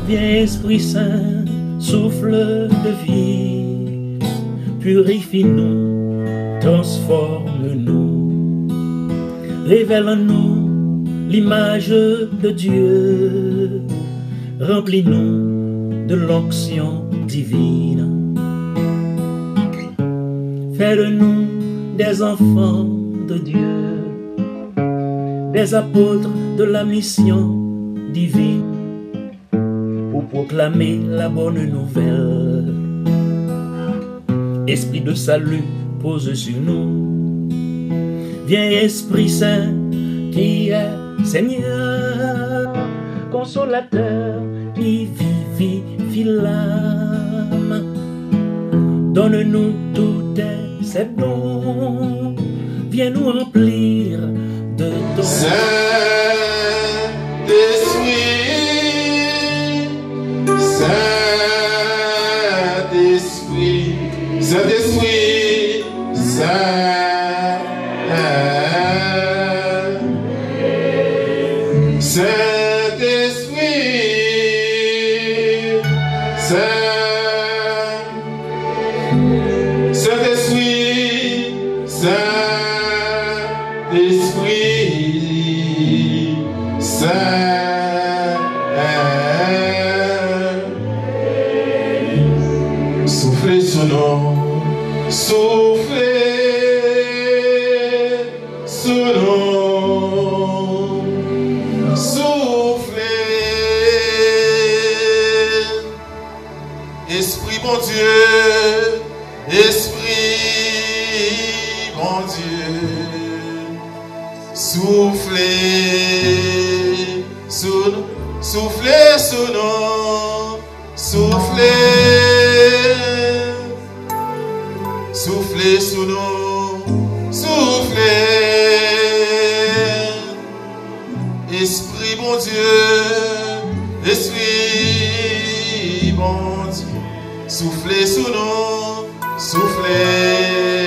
Viens Esprit Saint, souffle de vie, purifie-nous, transforme-nous, révèle en nous l'image de Dieu, remplis-nous de l'onction divine, fais de nous des enfants de Dieu, des apôtres de la mission divine, pour proclamer la bonne nouvelle. Esprit de salut pose sur nous. Viens Esprit Saint qui est Seigneur, consolateur qui vivifie l'âme. Donne-nous tous ces dons, viens nous remplir de ton Saint-Esprit, Saint-Esprit, Saint-Esprit, Saint-Esprit, soufflez sur nous, soufflez sur nous, soufflez. Esprit bon Dieu, Esprit bon Dieu, soufflez sur nous, soufflez sur nous, soufflez. Soufflez sur nous, soufflez. Esprit bon Dieu, Esprit bon Dieu, soufflez sur nous, soufflez.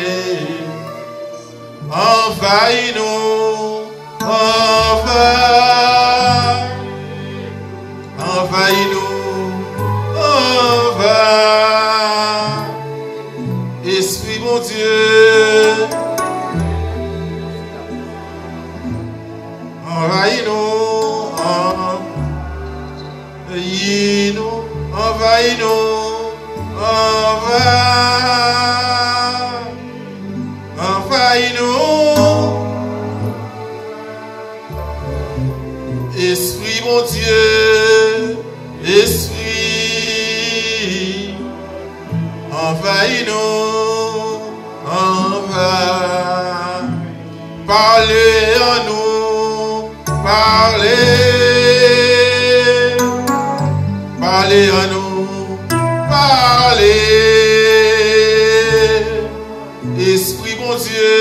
Envahis-nous, envahis-nous, Esprit bon Dieu, envahis-nous, envahis-nous, envahis-nous, Esprit bon Dieu, Esprit, envahis-nous. Parlez en nous, parlez, parlez en nous, parlez. Esprit bon Dieu,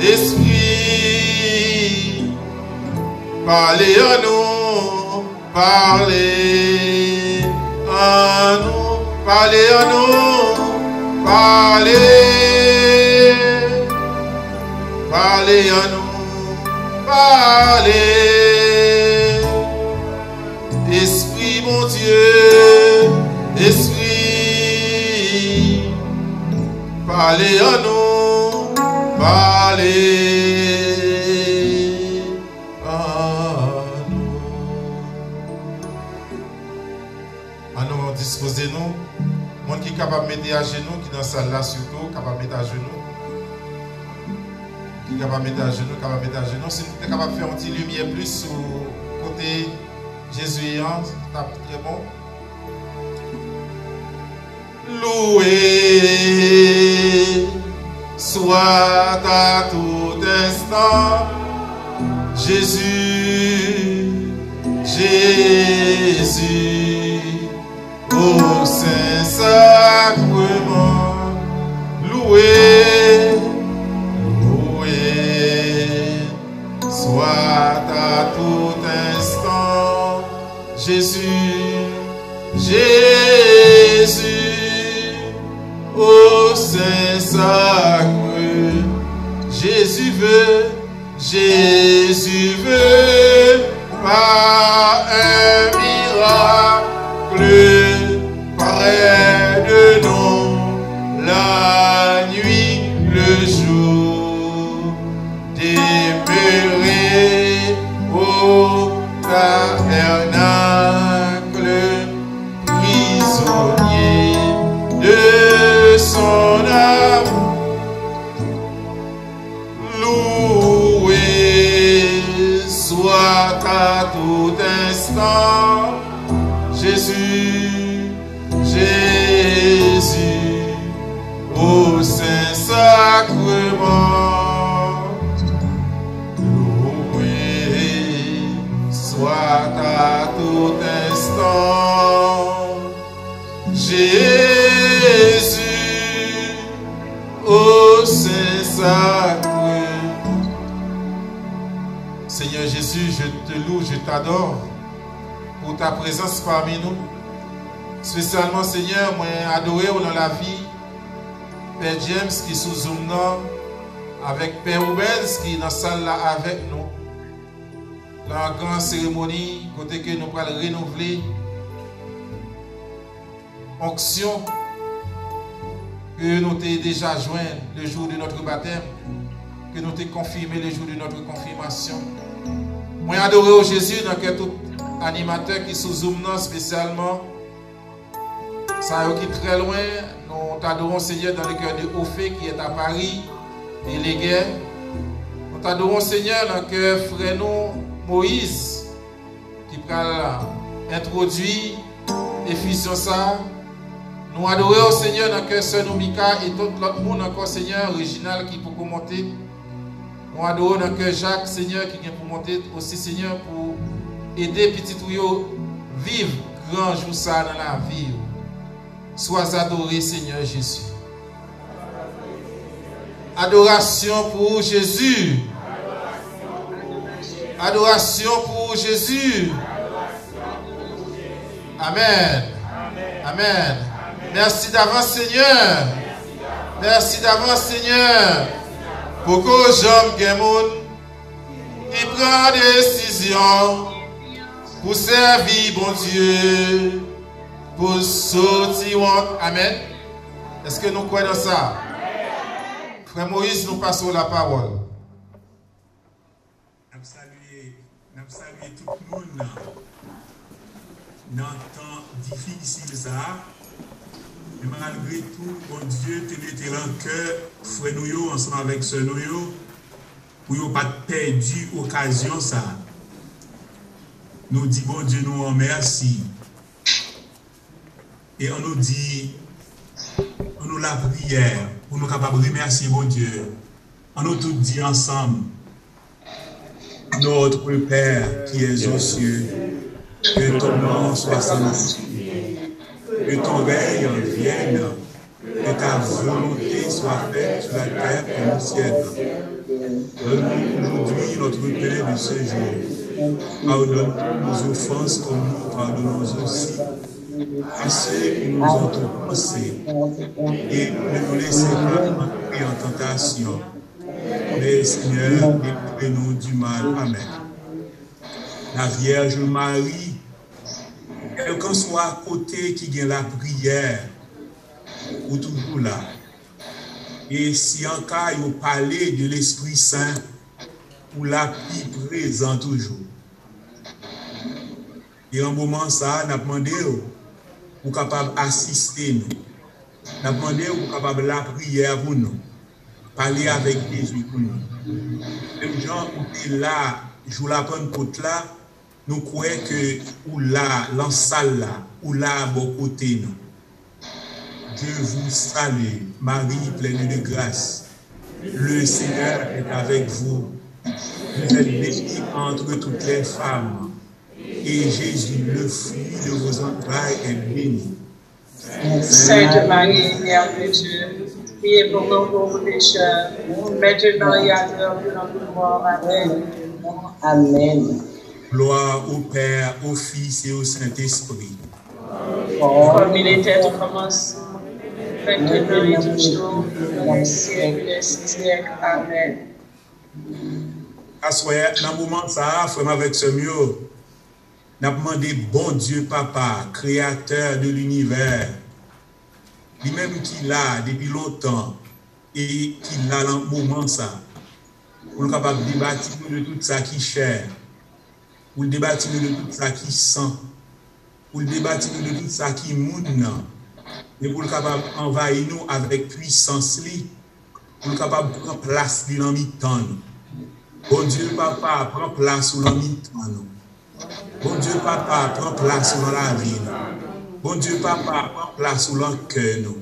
Esprit, parlez en nous, parlez en nous, parlez en nous, parlez. Parlez à nous, parlez. Esprit mon Dieu, Esprit, parlez à nous, parlez à nous. À nous disposer nous, monde qui est capable de mettre à genoux, qui dans cette salle là surtout, capable de mettre à genoux. Qui est capable de mettre à genoux, capable de mettre à genoux. Si nous sommes capables de faire une petite lumière plus sur le côté Jésus, c'est très bon. Loué soit à tout instant Jésus, Jésus, au Saint-Sacrement. Loué, soit à tout instant, Jésus, Jésus, au sein sacré. Jésus veut par un miracle près de nous, la nuit, le jour, demeurer au tabernacle, prisonnier de son amour. Soit à tout instant, Jésus, au Saint-Sacrement. Loué soit à tout instant, Jésus, au Saint-Sacrement. Seigneur Jésus, je te loue, je t'adore pour ta présence parmi nous. Spécialement, Seigneur, moi adoré dans la vie Père James qui est sous Zoom avec Père Rubens qui est dans la salle là avec nous. La grande cérémonie, côté que nous allons renouveler onction que nous t'ai déjà joint le jour de notre baptême, que nous t'ai confirmé le jour de notre confirmation. Moi adoré au Jésus dans que tout animateur qui sous Zoom spécialement, ça qui est très loin, nous t'adorons Seigneur dans le cœur de Ophé qui est à Paris et les guerres. Nous t'adorons Seigneur dans le cœur frère nous Moïse qui va introduire effusion ça. Nous adorons Seigneur dans le cœur Sœur Mika et tout l'autre monde encore Seigneur original qui peut commenter. Nous adorons dans le cœur Jacques Seigneur qui vient pour monter aussi Seigneur pour aider petit Touyo vivre grand jour ça dans la vie. Sois adoré Seigneur Jésus. Adoration pour Jésus. Adoration pour Jésus. Amen. Amen. Merci d'avance Seigneur. Merci d'avance Seigneur. Pour que j'aime quelqu'un qui prend décision pour servir bon Dieu, pour sortir. Amen. Est-ce que nous croyons dans ça? Frère Moïse, nous passons la parole. Nous saluons tout le monde dans un temps difficile ça. Mais malgré tout, bon Dieu, te mette en cœur, frère nous ensemble avec sœur nous, pour ne pas perdre l'occasion ça. Nous disons, bon Dieu, nous en merci. Et on nous dit, on nous la prière, pour nous capables de remercier bon Dieu. On nous tout dit ensemble, notre Père qui es aux cieux, que ton nom soit sanctifié, que ton règne vienne, que ta volonté soit faite sur la terre comme au ciel. Donne-nous aujourd'hui notre pain de ce jour. Pardonne nos offenses comme nous pardonnons aussi à ceux qui nous ont offensés. Et ne nous laissez pas entrer en tentation. Mais Seigneur, délivre-nous du mal. Amen. La Vierge Marie, quel qu'en soit à côté qui gagne la prière, ou toujours là. Et si en cas il parler de l'Esprit Saint, ou la vie présent toujours. Et en moment ça, nous avons demandé pour capable assister nous. Nous avons demandé pour capable la prière pour nous. Parler avec Jésus pour nous. Même gens qui là, je la Pentecôte là, nous croyons que ou là, dans la salle là, ou là à bon côté nous. Dieu vous salue, Marie pleine de grâce. Le Seigneur est avec vous. Vous êtes bénie entre toutes les femmes. Et Jésus, le fruit de vos entrailles, est béni. Sainte Marie, Mère de Dieu, priez pour nos pauvres pécheurs, maintenant et à l'heure de notre mort. Amen. Amen. Gloire au Père, au Fils et au Saint-Esprit. Comme il était au commencement, maintenant et toujours, dans les siècles des siècles. Amen. Assoya, dans le moment ça, frère avec ce mieux, n'a demandé bon Dieu Papa, créateur de l'univers, lui-même qui l'a depuis longtemps et qui l'a dans le moment ça, pour capable de débattre de tout ça qui est cher, pour débattre de tout ça qui sent, pour débattre de tout ça qui est moun, et pour capable envahir nous avec puissance, pour capable de prendre place dans le temps. Bon Dieu Papa, prends place sur le temps. Bon Dieu Papa, prends place dans la vie. Bon Dieu Papa, prends place sur le cœur.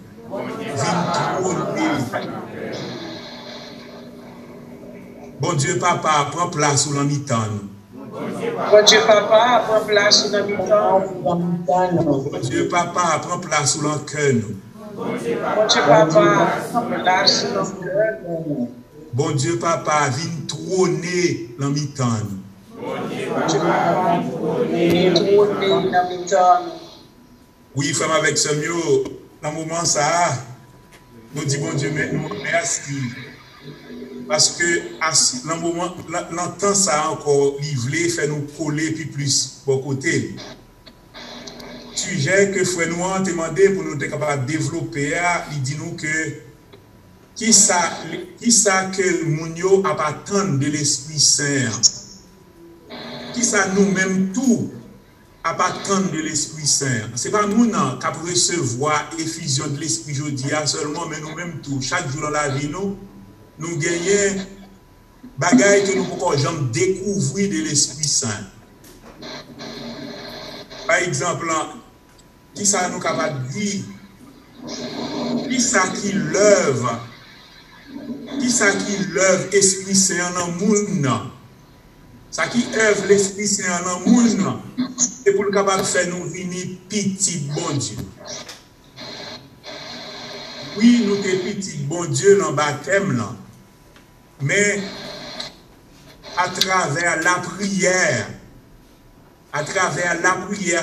Bon Dieu Papa, prends place sur le mi-temps. Bon Dieu Papa, prends place sur le mi-temps. Bon Dieu Papa, prends place sur le cœur. Bon Dieu Papa, prends place sur le cœur. Bon Dieu Papa, viens trôner dans le mi-temps. Oui, frère, avec ce mieux, dans le moment ça, nous disons bon Dieu, merci. Parce que dans le moment, dans le temps ça encore livré, fait nous coller puis plus bon côté. Sujet que frère nous a demandé pour nous être capables de développer, il dit nous que qui ça que Mounio a pas tant de l'Esprit Saint. Qui ça nous-mêmes tout à pas tant de l'Esprit Saint. C'est pas nous qui avons recevoir effusion de l'Esprit jeudi seulement, mais nous-mêmes tout. Chaque jour dans la vie, nous gagnons bagaille que nous pouvons jamais découvrir de l'Esprit Saint. Par exemple, qui ça nous capable de dire, qui ça qui l'œuvre, Esprit Saint dans le monde. Ça qui œuvre l'Esprit Saint dans le monde, c'est pour le capable de faire nous venir petit bon Dieu. Oui, nous sommes petit bon Dieu dans le baptême, là, mais à travers la prière,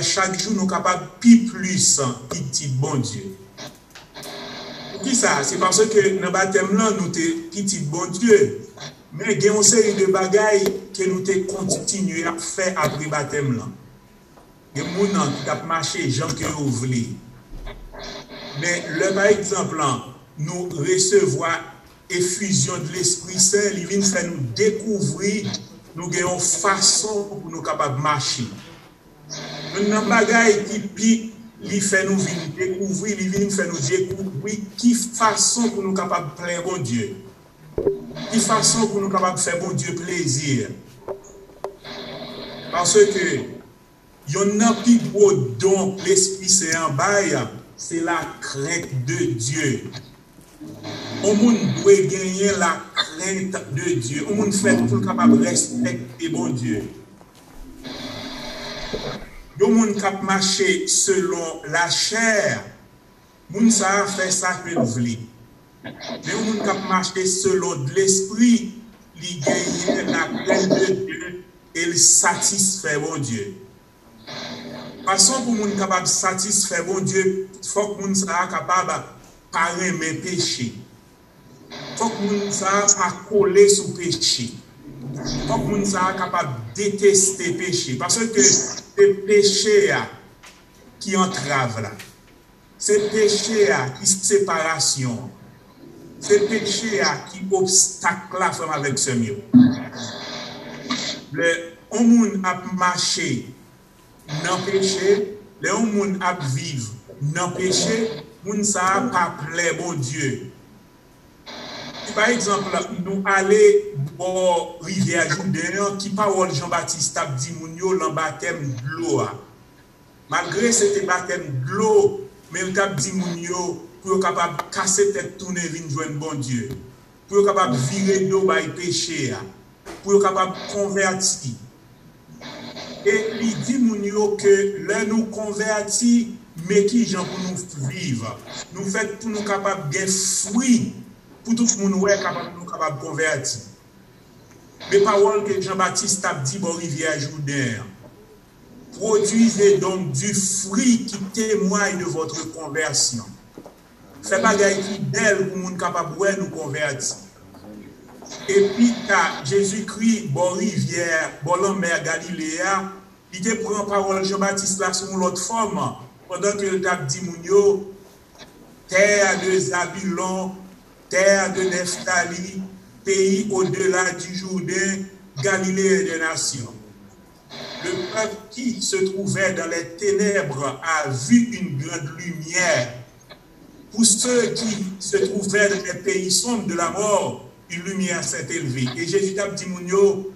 chaque jour, nous sommes capables de plus petit bon Dieu. Qui ça? C'est parce que dans le baptême, là, nous sommes petit bon Dieu. Mais il y a une série de bagailles que nous continuons à faire après le baptême. Il y a des gens qui ont marché, gens qui ont ouvert. Mais par exemple, nous recevons effusion de l'Esprit Saint, il vient faire nous découvrir, nous avons une façon pour nous capables de marcher. Nous avons des bagailles qui il fait nous découvrir, il vient faire nous découvrir qui façon pour nous capables de plaire bon Dieu. De façon pour nous capables de faire bon Dieu plaisir. Parce que il y en a plus gros don l'Esprit Saint en bail, c'est la crainte de Dieu. On doit gagner la crainte de Dieu. On fait pour capable respecter bon Dieu. Le monde qui marche selon la chair, moun ça fait ça que nous voulons. Mais le monde qui marche selon l'esprit, il gagne la crainte de Dieu et il satisfait bon Dieu. Façon pour moun capable satisfaire bon Dieu, il faut que moun soit capable de parer mes péchés. Il faut que moun soit pas coller sous péché. Il faut que moun soit capable de détester péché. Parce que c'est péché qui entrave là. C'est péché qui séparation. C'est péché qui obstacle la femme avec ce mieux. On moun a marché dans péché, les gens a vivre dans péché, moun ça pas plaît bon Dieu. Par exemple, nous aller au rivière Jourdain qui parole Jean-Baptiste a dit moun yo dans baptême de l'eau. Malgré ce baptême de l'eau, mais il a dit moun yo pour capable casser tête tourner vinn joindre bon Dieu. Pour capable virer d'eau by péché, pour capable convertir. Et il dit moun que là nous convertis, mais qui gens pour nous vivre. Nous fait pour nous capable de fruits, pour tout le monde capable nous capable de convertir. Les paroles que Jean-Baptiste a dit bon rivière Jourdain. Produisez donc du fruit qui témoigne de votre conversion. fait bagaille qui belle pour moun capable nous convertir. Et puis Jésus-Christ bon rivière, bon la mer Galiléa, il te prend parole Jean-Baptiste là sur l'autre forme pendant que le t'a dit moun yo terre de Zabulon, terre de Nephtali, pays au-delà du Jourdain, Galilée des nations. Le peuple qui se trouvait dans les ténèbres a vu une grande lumière. Pour ceux qui se trouvaient dans les pays sombres de la mort, une lumière s'est élevée. Et Jésus a dit, Mounio,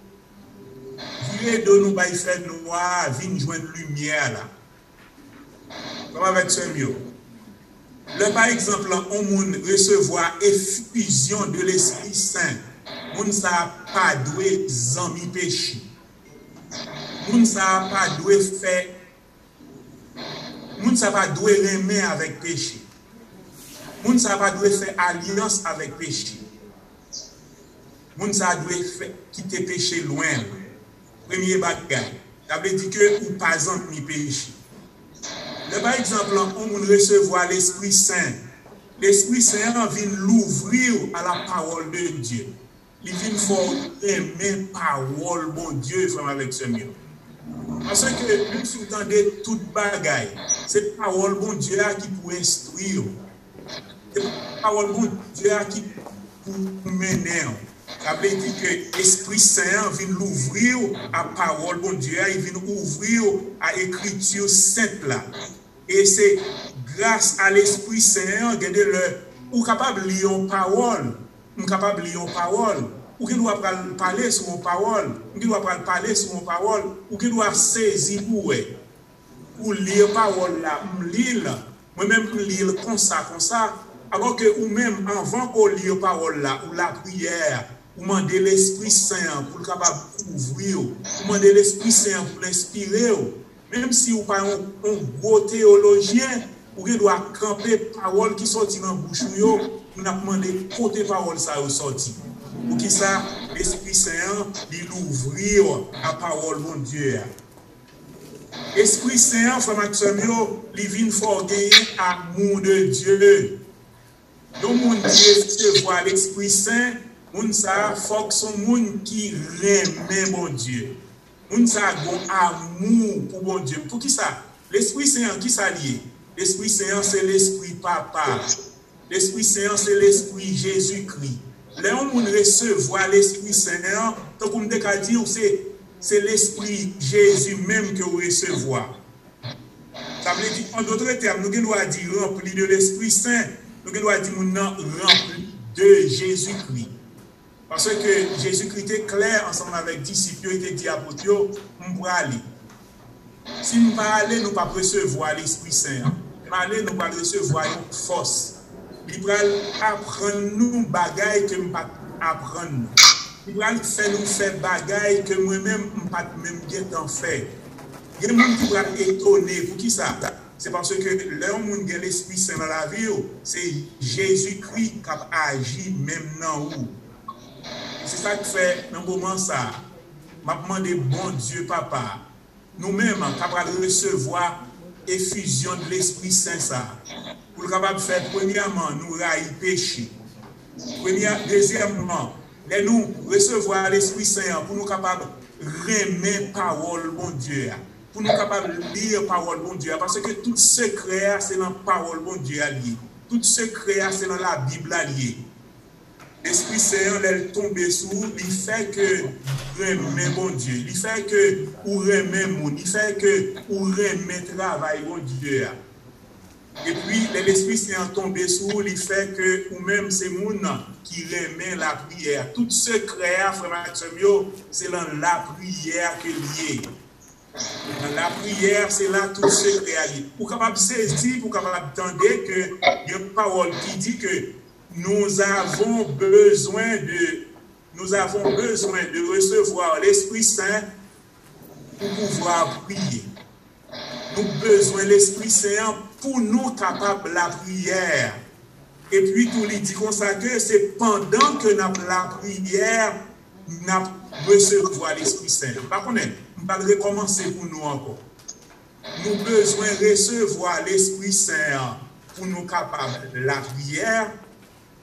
vieux de nous bail fait noir, viens joindre lumière là. Comme avec ce mieux. Là, par exemple, on moun recevoir effusion de l'Esprit Saint. Moun sa pas doué zami péché. Moun sa pas doué faire. Moun sa pas doué remer avec péché. Moun sa pas doué faire alliance avec péché. Moun sa doué quitter péché loin. Premier bagage. Ça veut dire que ou pas zami péché. Là, par exemple, on peut recevoir l'Esprit Saint. L'Esprit Saint vient l'ouvrir à la parole de Dieu. Il vient faire aimer la parole, bon Dieu, frère, avec ce mieux. Parce que nous sous-tendons toute bagaille. C'est la parole, bon Dieu, qui peut instruire. C'est la parole, bon Dieu, qui peut mener. Ça veut dire que l'Esprit Saint vient l'ouvrir à la parole, bon Dieu, il vient ouvrir à l'écriture sainte là. Et c'est grâce à l'Esprit Saint que vous êtes capable de lire une parole, vous capable de lire une parole, ou qui doit parler sur une parole, ou qui doit parler sur une parole, ou qui doit saisir pour lire parole là, lire, moi-même lire comme ça, alors que ou même avant qu'on lire parole là, ou la prière, ou demander l'Esprit Saint pour le capable d'ouvrir, ou demander l'Esprit Saint pour l'inspirer. Même si vous pas un gros théologien, vous doit camper parole qui sortit dans la bouche, vous avez demandé côté parole ça sorti. Pour qui ça, l'Esprit Saint, il ouvrir la parole mon Dieu. L'Esprit Saint, frère Maxime, il vient pour gagner l'amour de Dieu. Donc, mon Dieu, se voit l'Esprit Saint, mon ça, faut que son monde qui remet mon Dieu. Moun sa gon amour pour bon Dieu. Pour qui ça? L'Esprit Saint qui s'allie. L'Esprit Saint c'est l'Esprit Papa. L'Esprit Saint c'est l'Esprit Jésus-Christ. Là on recevoir l'Esprit Saint, donc on dit c'est l'Esprit Jésus même que vous recevez. Ça veut dire en d'autres termes, nous devons dire rempli de l'Esprit Saint, nous devons dire rempli de Jésus-Christ. Parce que Jésus-Christ est clair ensemble avec les disciples, il était dit à apôtres, on pourra aller. Si nous ne pas aller, nous ne pas recevoir l'Esprit Saint. Aller, nous ne pas recevoir une force. Il va apprendre nous bagailles que nous ne pas apprendre. Il va faire nous faire bagailles que moi-même je ne pas même bien faire. Il y a des gens qui vont étonner. Pour qui ça? C'est parce que là où on a l'Esprit Saint dans la vie, c'est Jésus-Christ qui agit même dans nous. C'est ça qui fait, dans le moment ça, je demande bon Dieu, Papa, nous-mêmes, capables de recevoir effusion de l'Esprit Saint, ça, pour capable de faire, premièrement, nous railler péché. Deuxièmement, nous recevoir l'Esprit Saint pour nous capables de remettre parole, bon Dieu, pour nous capables de lire parole, bon Dieu, parce que tout secret, c'est dans la parole, bon Dieu, lié. Tout secret, c'est dans la Bible, lié. L'Esprit Saint, elle tombe sous, il fait que remet mon Dieu, il fait que ou remet mon, il fait que ou remet travail mon Dieu. Et puis l'Esprit Saint tombe sous, il fait que ou même c'est mon qui remet la prière. Tout secret, frère Maxime, c'est dans la prière que lié. Dans la prière, c'est là tout secret lié. Pour capable saisir, pour capable entendre que il y a une parole qui dit que nous avons besoin de recevoir l'Esprit Saint pour pouvoir prier. Nous avons besoin de l'Esprit Saint pour nous capables de la prière. Et puis tout lui dit comme ça que c'est pendant que nous avons la prière, nous avons recevoir l'Esprit Saint. Par contre, nous allons recommencer pour nous encore. Nous avons besoin de recevoir l'Esprit Saint pour nous capables la prière.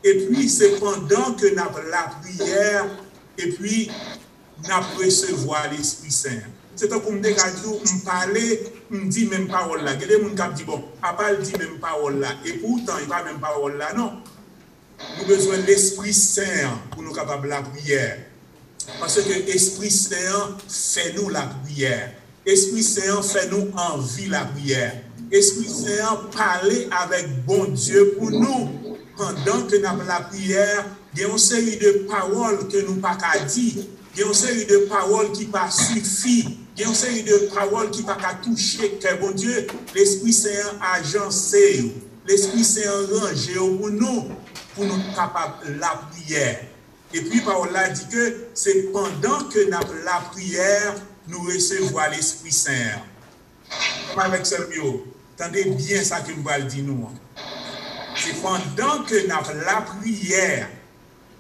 Et puis, c'est pendant que nous avons la prière, et puis, nous recevoir l'Esprit Saint. C'est un comme des cas où me parler, me dit même parole là. Il y a des gens qui disent, bon, papa dit même parole là. Et pourtant, il n'y a pas même parole là, non. Nous avons besoin de l'Esprit Saint pour nous capables la prière. Parce que l'Esprit Saint fait nous la prière. L'Esprit Saint fait nous envie la prière. L'Esprit Saint parler avec bon Dieu pour nous. Pendant que nous avons la prière, il y a une série de paroles que nous n'avons pas dire. Il y a une série de paroles qui pas suffit. Il y a une série de paroles qui pas toucher que bon Dieu, l'Esprit Saint agencé, l'Esprit Saint rangé pour nous capables la prière. Et puis parole là dit que c'est pendant que nous avons la prière, nous recevons l'Esprit Saint. Comme avec Sergio, attendez bien ça que nous allons dire nous. C'est pendant que nous avons la prière,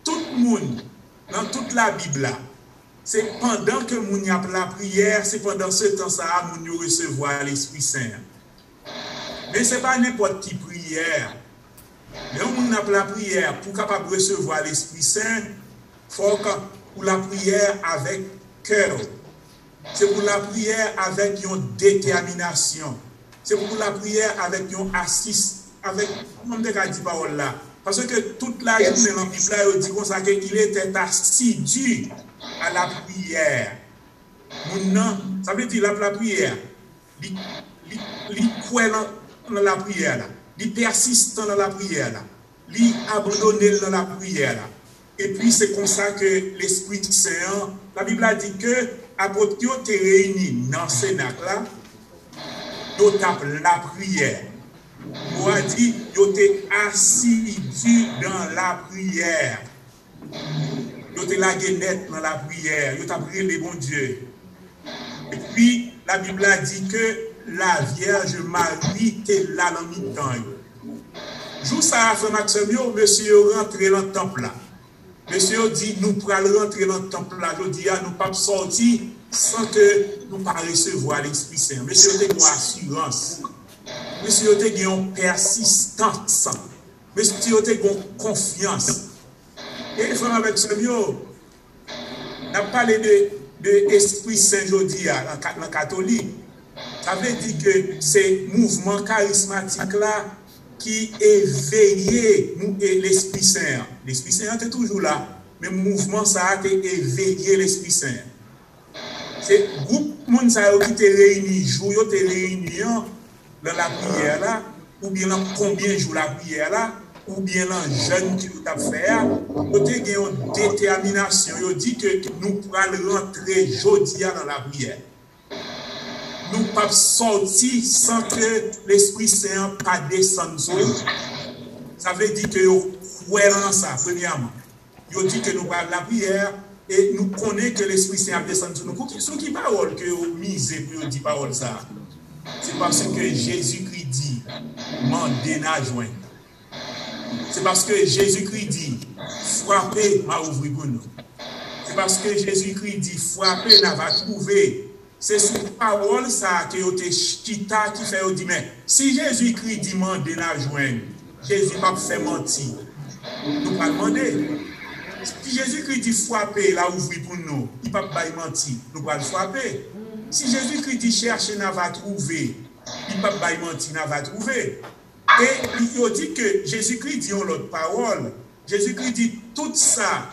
tout le monde, dans toute la Bible, c'est pendant que nous avons la prière, c'est pendant ce temps-là que nous recevons l'Esprit Saint. Mais ce n'est pas n'importe qui prière. Mais nous avons la prière pour capable recevoir l'Esprit Saint, il faut que pour la prière avec cœur. C'est pour la prière avec une détermination. C'est pour la prière avec une assise. Avec, comment on dit parole là? Parce que toute la journée dans la Bible, il dit comme ça qu'il était assidu à la prière. Ça veut dire la prière. Il croit dans la prière là. Il persiste dans la prière là. Il abandonne dans la prière là. Et puis c'est comme ça que l'Esprit Saint, la Bible a dit que apôtres étaient réunis dans ce cénacle là, ils tapent la prière. Moi dit, ils étaient assidus dans la prière. Ils étaient la guenette dans la prière. Ils ont prié les bons dieux. Et puis la Bible a dit que la Vierge Marie était là dans le mi-temps. Jour ça, frère Maxime, monsieur rentré dans le temple là. Monsieur dit, nous pourrons rentrer dans le temple là. Je dis, nous ne pouvons pas sortir sans que nous ne pas recevoir l'Esprit Saint. Monsieur a une assurance. Monsieur a une persistance. Monsieur a une confiance. Et frère avec ce mieux, on a parlé de l'Esprit Saint aujourd'hui dans la catholique. Ça veut dire que c'est mouvement charismatique là qui éveillait l'Esprit Saint. L'Esprit Saint est toujours là, mais le mouvement ça a éveillé l'Esprit Saint. C'est le groupe de gens qui étaient réunis, jour étaient réunis dans la prière là, ou bien dans combien de jours la prière là, ou bien dans le jeûne qui nous a fait, ils ont une détermination. Ils ont dit que nous pourrons rentrer aujourd'hui dans la prière. Nous ne pouvons pas sortir sans que l'Esprit Saint ne pas descendre sur nous. Ça veut dire que nous croyons dans ça, premièrement. Ils dit que nous parlons de la prière et nous connaissons que l'Esprit Saint a descendu sur nous. Pour qui parole que vous misez pour dire parole ça? C'est parce que Jésus-Christ dit, mandez n'a joint. C'est parce que Jésus-Christ dit, frappez m'a ouvert pour nous. C'est parce que Jésus-Christ dit, frappez n'a va trouver. C'est sous parole ça que vous êtes chita qui fait dire mais si Jésus-Christ dit mandez n'a joindre, Jésus pas fait mentir. Nous pas demander. Si Jésus-Christ dit frapper là ouvrir pour nous, il pas mentir. Nous pas le frapper. Si Jésus-Christ dit chercher n'a va trouver, il pas mentir n'a va trouver. Et il dit que Jésus-Christ dit en l'autre parole, Jésus-Christ dit tout ça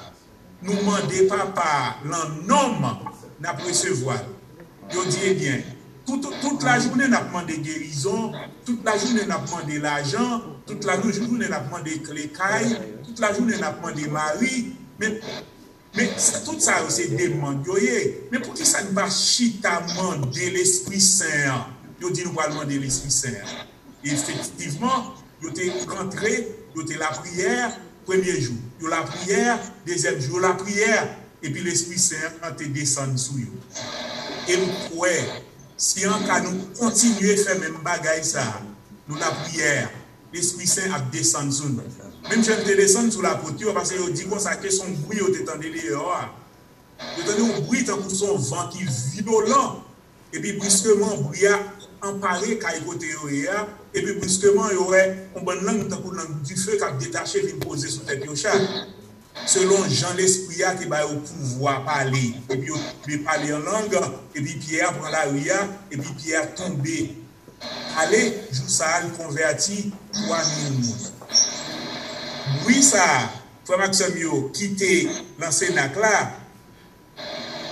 nous demandez papa l'homme n'a pas recevoir. Il dit, eh bien, toute la journée, on a demandé guérison, toute la journée, on a demandé l'argent, toute la journée, on a demandé les cailles, toute la journée, on a demandé Marie. Mais tout ça, c'est des demandes. Mais pour qui ça ne va chita demander l'Esprit Saint? Il dit, nous allons demander l'Esprit Saint. Et effectivement, il était rentré, il était la prière, premier jour. Il la prière, deuxième jour, la prière, et puis l'Esprit Saint a descendu sur eux. Et nous croyons, si en cas nous continuons à faire même bagaille ça, nous la prière, l'Esprit Saint a descendu sur nous. Même si je descends sur la poteau, parce que je dis comme ça que son bruit est étendu dehors. Il y a un bruit tant que son vent qui est violent. Et puis brusquement, le bruit a emparé quand il côté et puis brusquement, il y aurait une bonne langue du feu qui a détaché et posé sur tête de chat. Selon Jean l'Esprit qui va au pouvoir parler, et puis il parler en langue, et puis Pierre prend la ria, et puis Pierre tombe. Allez, joue ça, il convertit 3000 personnes. Oui, ça, Frère Maxime, quitter l'ancien là.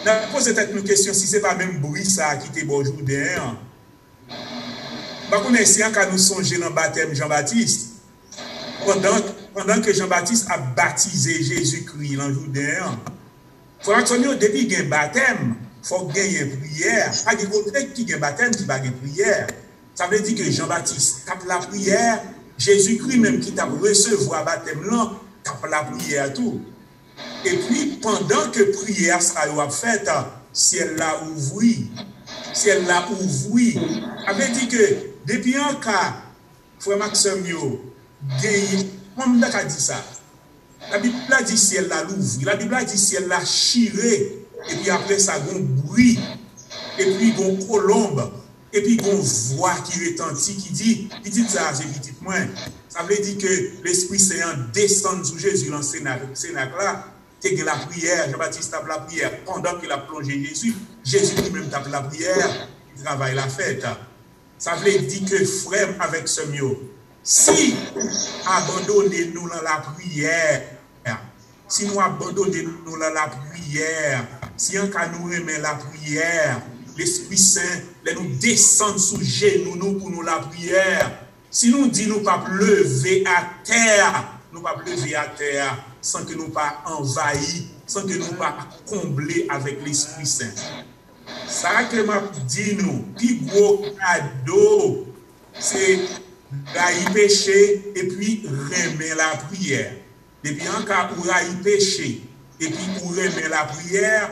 On pose peut-être une question si ce n'est pas même bruit ça qui était bon Jourdain. Par contre, ici, quand nous songeons dans le baptême Jean-Baptiste, pendant que Jean-Baptiste a baptisé Jésus-Christ dans Jourdain, Frère Maxime, depuis qu'il y a un baptème, il faut qu'il y ait une prière. Pas de côté qui a un baptême qui va une prière. Ça veut dire que Jean-Baptiste tape la prière, Jésus-Christ même qui t'a recevoir le baptême là, tape la prière tout. Et puis, pendant que prière sera faite, ciel l'a ouvert. Ciel l'a ouvert. Ça veut dire que, depuis un cas, Frère Maxime, comment on a dit ça? La Bible a dit ciel l'a ouvert. La Bible a dit ciel l'a chiré. Et puis après ça, il y a un bruit. Et puis, il y a une colombe. Et puis, il y a une voix qui retentit, qui dit, petite ça, c'est petite moins. Ça veut dire que l'Esprit Saint descend sur Jésus dans le Cénacle là. C'est la prière, Jean-Baptiste tape la prière. Pendant qu'il a plongé Jésus, Jésus lui-même tape la prière, il travaille la fête. Ça veut dire que frère avec ce mieux, si abandonnez-nous dans la prière, si nous abandonnons dans la prière, si on nous remet la prière, l'Esprit Saint, nous descend sous genoux pour nous la prière. Si nous disons nous pas lever à terre, nous pas lever à terre sans que nous pas envahis, sans que nous pas comblés avec l'Esprit Saint. Ça que m'a dit nous, plus gros cadeau, c'est railler péché et puis remet la prière. Depuis en cas où railler péché et puis où remet la prière,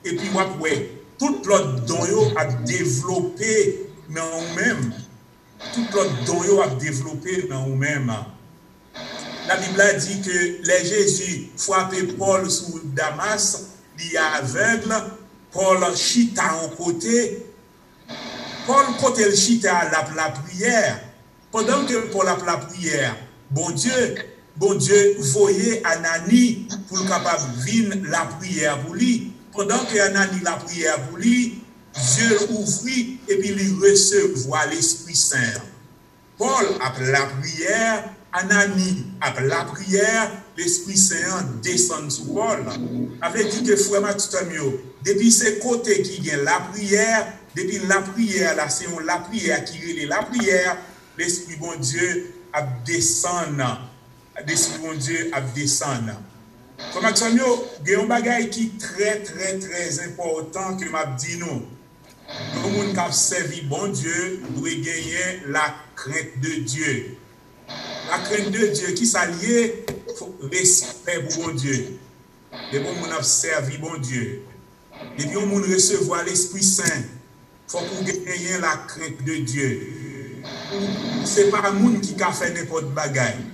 et puis ouais, tout l'autre don a développé dans nous-mêmes. Tout l'autre don a développé dans nous-mêmes. La Bible a dit que les Jésus frappait Paul sous Damas, il est aveugle, Paul chita en côté. Paul côté le chita la prière. Pendant que Paul a la prière, bon Dieu, voyez Anani pour le capable vivre la prière pour lui. Pendant que Anani la prière pour lui, Dieu ouvrit et puis il recevoir l'Esprit Saint. Paul a la prière, Anani a la prière, l'Esprit Saint descend sur Paul. Avait dit que frère Maxime, depuis ces côtés qui viennent la prière, depuis la prière, là, c'est la prière qui est la prière, l'Esprit bon Dieu a descendu. L'Esprit bon Dieu a descendu. Frère Maxime, il y a un bagage qui est très important que m'a dit nous. Nous qui avons servi bon Dieu, doit gagner la crainte de Dieu. La crainte de Dieu qui s'allie, respect pour bon Dieu. Les bons gens ont servi bon Dieu. Et puis on recevoir l'Esprit Saint. Il faut pour gagner la crainte de Dieu. Ce n'est pas un monde qui a fait n'importe bagaille.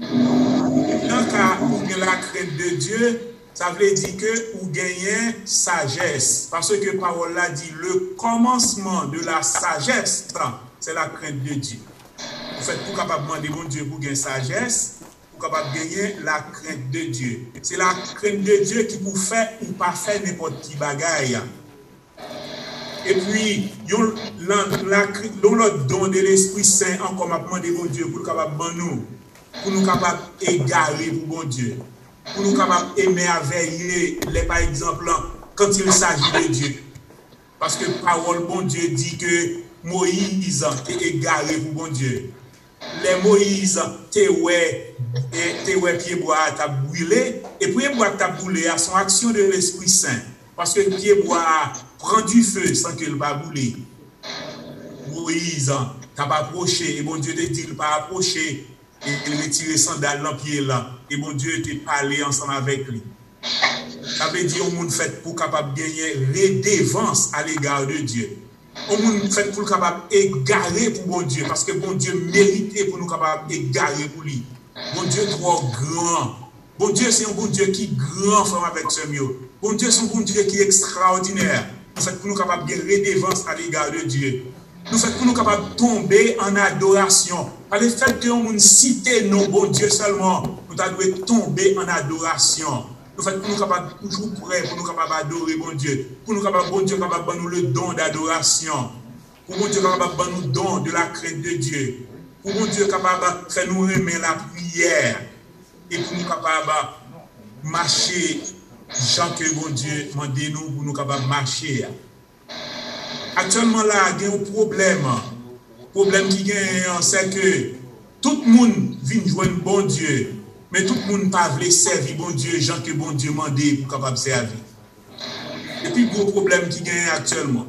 Dans le cas où il y a la crainte de Dieu, ça veut dire que vous gagnez sagesse. Parce que la parole a dit le commencement de la sagesse, c'est la crainte de Dieu. Vous faites pour capable demander mon Dieu pour gagner sagesse, pour capable gagner la crainte de Dieu. C'est la crainte de Dieu qui vous fait ou pas faire n'importe qui bagaille. Et puis, le don de l'Esprit Saint, encore m'a demandé mon Dieu pour capable nous, pour nous capable égarer pour bon Dieu. Pour nous capables émerveiller, par exemple, quand il s'agit de Dieu. Parce que parole, bon Dieu dit que Moïse est égaré pour bon Dieu. Les Moïse, t'es pied bois t'a brûlé, et pied bois t'a brûlé à son action de l'Esprit Saint. Parce que pied bois prend du feu sans qu'il ne va brûler. Moïse t'a pas approché, et bon Dieu te dit qu'il ne pas approcher. Et il retire sandales dans le pied là. Et bon Dieu te parlé ensemble avec lui. Ça veut dire qu'on fait pour capable gagner redevance à l'égard de Dieu. On fait pour capable égarer pour bon Dieu. Parce que bon Dieu méritait pour nous capable égarer pour lui. Bon Dieu trop grand. Bon Dieu c'est un bon Dieu qui est grand frère avec ce mieux. Bon Dieu c'est un bon Dieu qui est extraordinaire. En fait pour nous capable gagner redevance à l'égard de Dieu. Nous fait pour nous capables de tomber en adoration. Par le fait que nous citer nos bons Dieu seulement, nous devons tomber en adoration. Nous fait pour nous capables toujours prêts, pour nous capables d'adorer bon Dieu. Pour nous capables, bon Dieu capable de nous le don d'adoration. Pour bon Dieu capable de nous le don de la crainte de Dieu. Pour bon Dieu capable de faire nous aimer la prière. Et pour nous capables de marcher, Jean que bon Dieu m'a dit nous pour nous capables de marcher. Actuellement là, il y a un problème. Le problème qui gagne, c'est que tout le monde vient joindre bon Dieu, mais tout le monde ne pas veut servir bon Dieu, gens que bon Dieu m'a dit pour capable servir. Et puis, le gros problème qui gagne actuellement,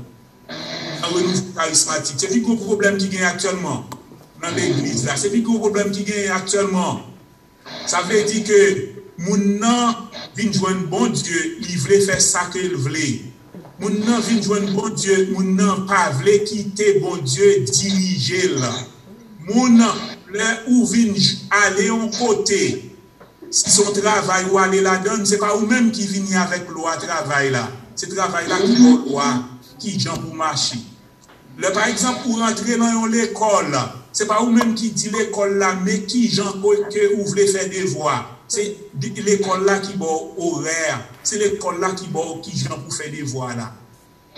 dans le renouveau charismatique, c'est le gros problème qui gagne actuellement dans l'église là, c'est le gros problème qui gagne actuellement. Ça veut dire que moun nan vient joindre bon Dieu, il veut faire ça qu'il veut. Moun nan vient joindre bon Dieu, moun nan pas veut quitter bon Dieu, diriger là. Moun là où vient aller en côté. Si son travail ou aller là-dedans, c'est pas vous-même qui venez avec loi travail là. C'est travail là qui est loi, qui gens pour marcher. Là, par exemple, pour rentrer dans l'école, c'est pas vous-même qui dit l'école là, mais qui gens que vous voulez faire des devoirs. C'est l'école là qui bon horaire. C'est l'école là qui bon qui gens pour faire des devoirs là.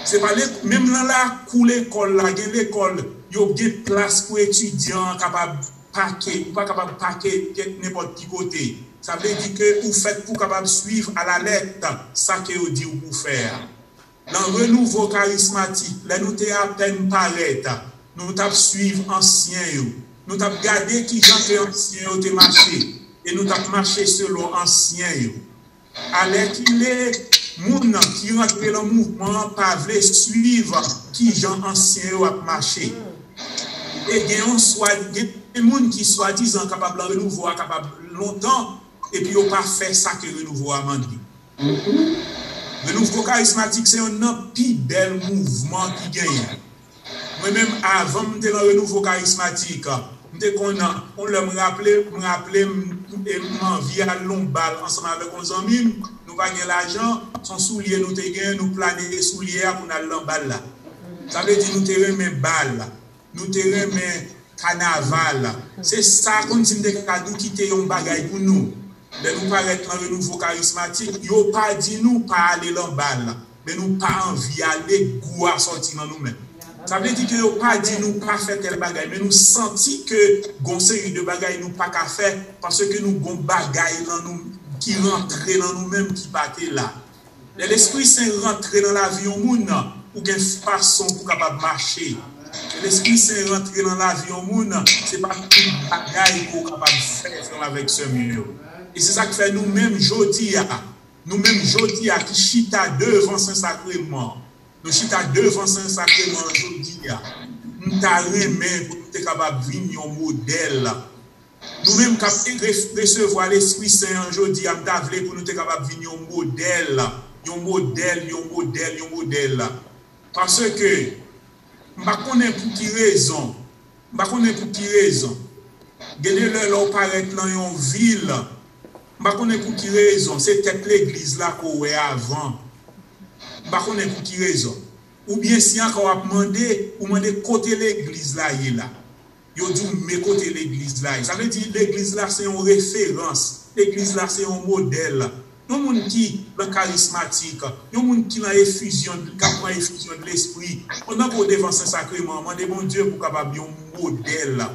C'est pas même là pour l'école là, il y a l'école, il y a des places pour étudiants capables paquet, pas capable paquet n'importe qui côté. Ça veut dire que vous faites pour capable suivre à la lettre ça que vous dit pour faire. Dans le renouveau charismatique, là nous t'es à peine paraître, nous t'avons suivre anciens, nous t'avons gardé qui gens que anciens ont marché et nous t'avons marché selon anciens. Alors qu'il est moun qui rentre dans le mouvement pas veut suivre qui gens anciens ont marché. Et il y a des gens qui soi-disant capables de renouveau, capable longtemps et puis ils n'ont pas fait ça que le renouveau a demandé. Le renouveau charismatique, c'est un plus bel mouvement qui gagne. Moi-même, avant de dans le renouveau charismatique, on me rappelait, via Lombal, ensemble avec nos amis, nous gagnons l'argent, son soulier, nous gagnons, nous planons les souliers pour aller Lombal là. Ça veut dire nous terrain mes balles, nous terrain mes carnaval. C'est ça qu'on dit des cadeaux qui te un bagage pour nous. De nous paraître dans le nouveau charismatique, ils n'ont pas dit nous pas aller dans balle, mais nous pas envie d'aller goût à sortir dans nous-mêmes. Ça veut dire qu'ils n'ont pas dit nous pas faire tel bagage, mais nous senti que gon série de bagages nous pas qu'à faire parce que nous gon bagage dans nous qui rentre dans nous-mêmes qui battait là. L'Esprit Saint rentre dans la vie au monde pour une façon pour capable marcher. L'Esprit Saint rentre dans la vie au monde, c'est pas tout bagage pour capable faire avec ce milieu. Et c'est ça que fait nous-mêmes jodi qui chita devant Saint-Sacrement. Nous chita devant Saint-Sacrement jodi nous t'a remis pour nous être capable de venir un modèle. Nous-mêmes qui recevoir l'Esprit Saint jodi nous t'a voulu pour nous être capable de venir un modèle. Parce que je ne connais pour qui raison. Gardez-le là paraître dans une ville. Je ne connais pour qui raison. C'était l'église là qu'on est avant. Je ne connais pour qui raison. Ou bien si encore a demandé, ou demander côté l'église là il est là. Yo dit mais côté l'église là. Ça veut dire l'église là c'est une référence. L'église là c'est un modèle. Nous monde qui le charismatique, nous monde qui la effusion, de l'esprit. On a pour devant Saint-Sacrement, demandez bon Dieu pour capable un modèle.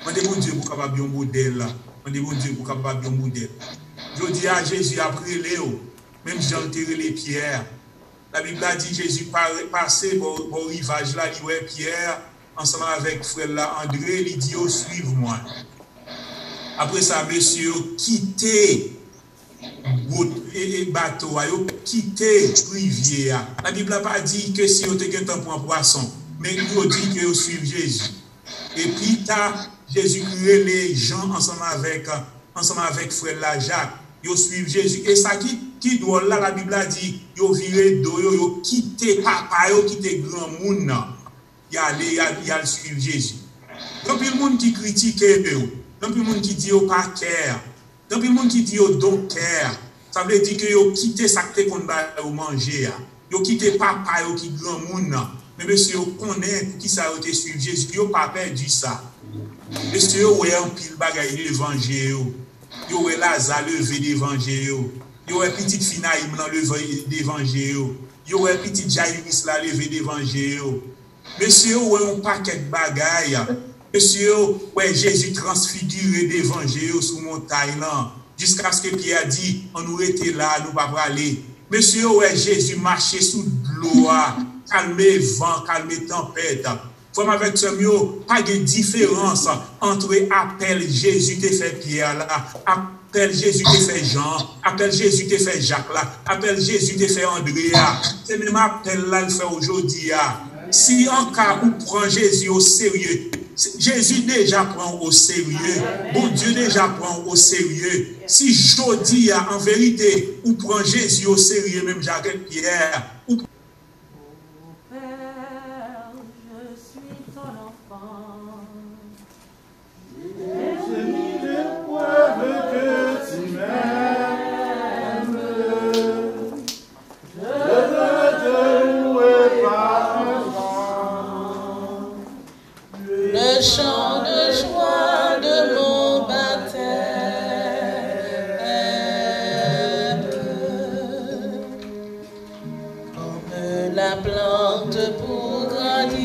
Demandez bon Dieu pour capable un modèle. Demandez bon Dieu pour capable un modèle. Je dis à Jésus après Léo, même Jean tiré les pierres. La Bible a dit Jésus passé au rivage là, il voit Pierre ensemble avec frère là André, il dit oh, suivez-moi. Après ça monsieur quitté et bateau, yo quitté rivière. La Bible n'a pas dit que si on te gagne temps pour un poisson, mais il dit que vous suivez Jésus. Et puis Jésus crée les gens ensemble avec frère la Jacques, ils suivent Jésus. Et ça qui doit là, la Bible a dit, ils viré d'eau, ils quitté papa, ils quitté grand monde, ils allaient suivre Jésus. Donc il y a le monde qui critique eux, donc il y a le monde qui dit au pas cœur. Donc, il y a des gens qui disent qu'ils don't care. Ça veut dire qu'ils ont quitté ça qu'on va manger. Ils ont quitté papa, qui est grand monde. Mais monsieur, connaît qui ça a été suivi Jésus, il n'a pas perdu ça. Monsieur, il y a un pile bagaille de l'évangile. Il y a Lazare levé d'évangile. Il y a petite Finaïm dans le d'évangile. Il y a petite Jaïris là levé d'évangile. Monsieur, il y a un paquet de bagailles. Monsieur, ouais, Jésus transfiguré d'évangile sous montagne là. Jusqu'à ce que Pierre dit, on nous était là, nous pas aller. Monsieur, ouais, Jésus marchait sous l'eau, calmer vent, calmer tempête. Comme avec ce mot, pas de différence entre appel Jésus te fait Pierre là, appel Jésus te fait Jean, appel Jésus te fait Jacques là, appel Jésus te fait Andrea. C'est même appel là le fait aujourd'hui. Si en cas où prend Jésus au sérieux, Jésus déjà prend au sérieux, bon Dieu déjà prend au sérieux. Si je dis en vérité, où prend Jésus au sérieux, même Jacques et Pierre, ou le chant de joie de mon baptême, comme la plante pour grandir,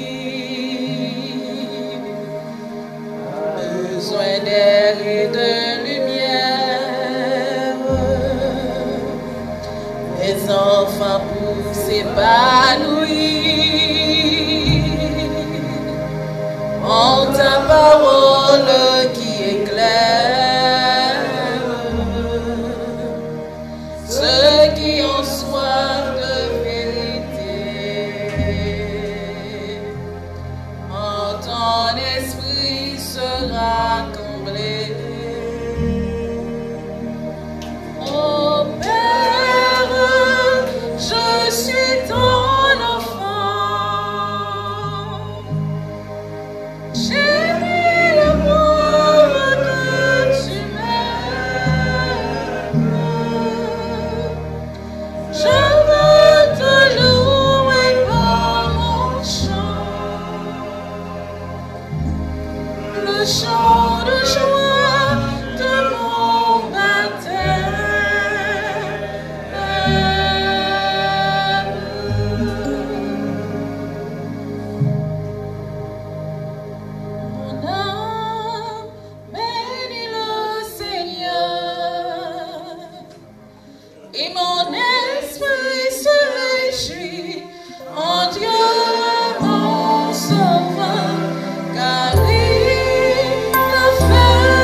besoin d'air et de lumière, les enfants pour s'épanouir. En ta parole qui éclaire ceux qui ont soif de vérité, en ton esprit sera comblé. Ô Père, je suis ton enfant. Chérie, l'amour que tu m'aimes, je veux te louer par mon chant, le chant de joie de mon baptême. Mon âme bénit le Seigneur et mon esprit se réjouit en Dieu mon sauveur, car il a fait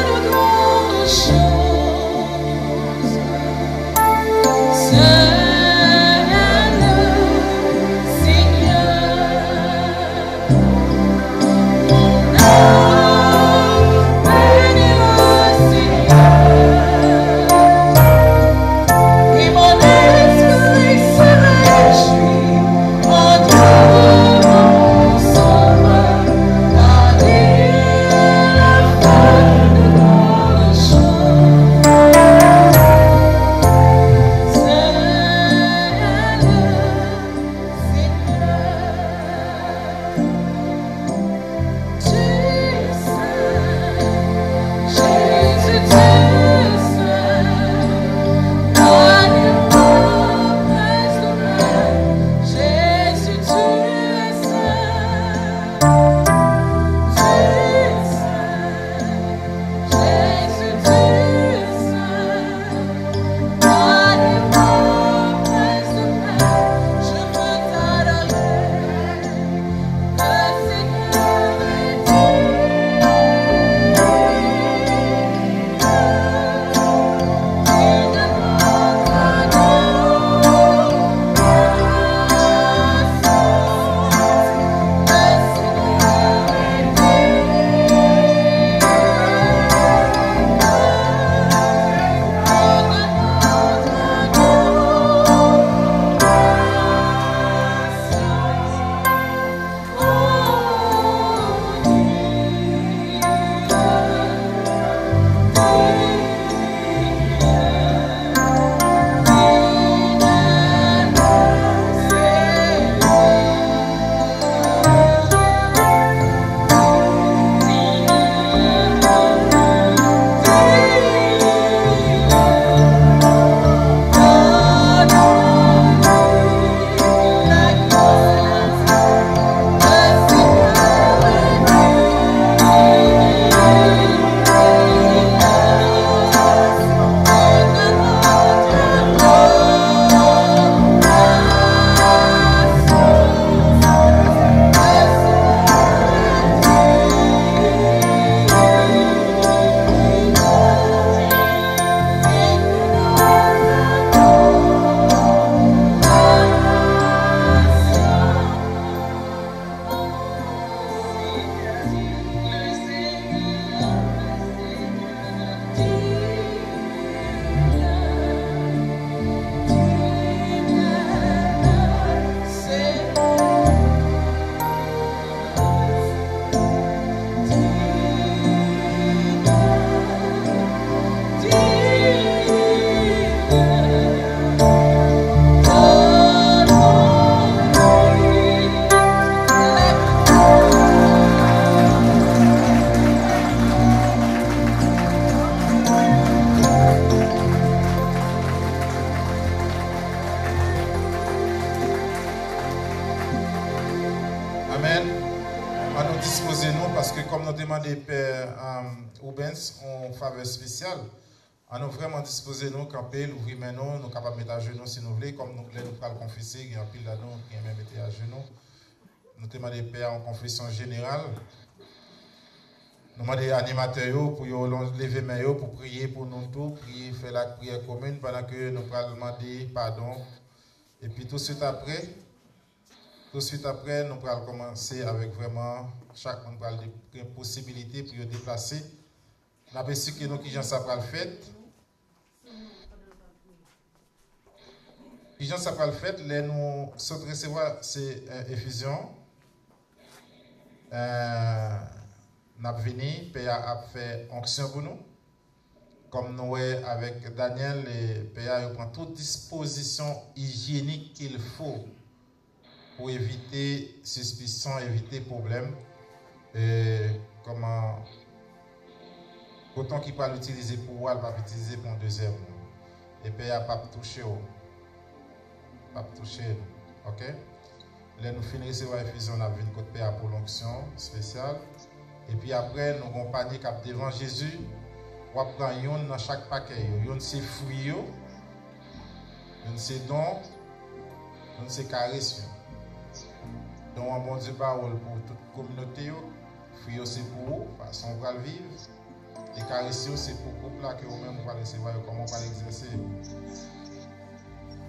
demandé Père Rubens en faveur spéciale. On nous vraiment disposé nous camper, l'ouvrir maintenant, nous capables de mettre à genoux si nous voulons, comme nous voulons nous pas le confesser, il y a un pile là nous qui même été à genoux. Nous demandons Père en confession générale. Nous demandons animateurs pour lever main pour prier pour nous tous, prier, faire la prière commune pendant que nous allons demander pardon. Et puis tout de suite après, nous allons commencer avec vraiment, chaque monde va des possibilités pour se déplacer. Nous avons su que nous qui ça va le faire. Qui ça va le faire, là nous sommes recevoir ces effusions. Nous avons venu, Père a fait onction pour nous. Comme nous avec Daniel, et Père prend toute disposition hygiénique qu'il faut pour éviter suspicion, éviter problème. Et comment autant qu'il peut l'utiliser pour moi, il va l'utiliser pour un deuxième. Et Père n'a pas touché. Pas touché. Ok? Là, nous finissons recevoir effusion, on a vu une côte Père pour l'onction spéciale. Et puis après, nous avons panique devant Jésus. On prend une dans chaque paquet. Une c'est fruits, une c'est dons, une c'est caresses. Donc, un bon Dieu parole pour toute la communauté. Fruits c'est pour vous, façon on va le vivre. Et caresses c'est pour le groupe là que vous-même vous allez recevoir, comment on va l'exercer.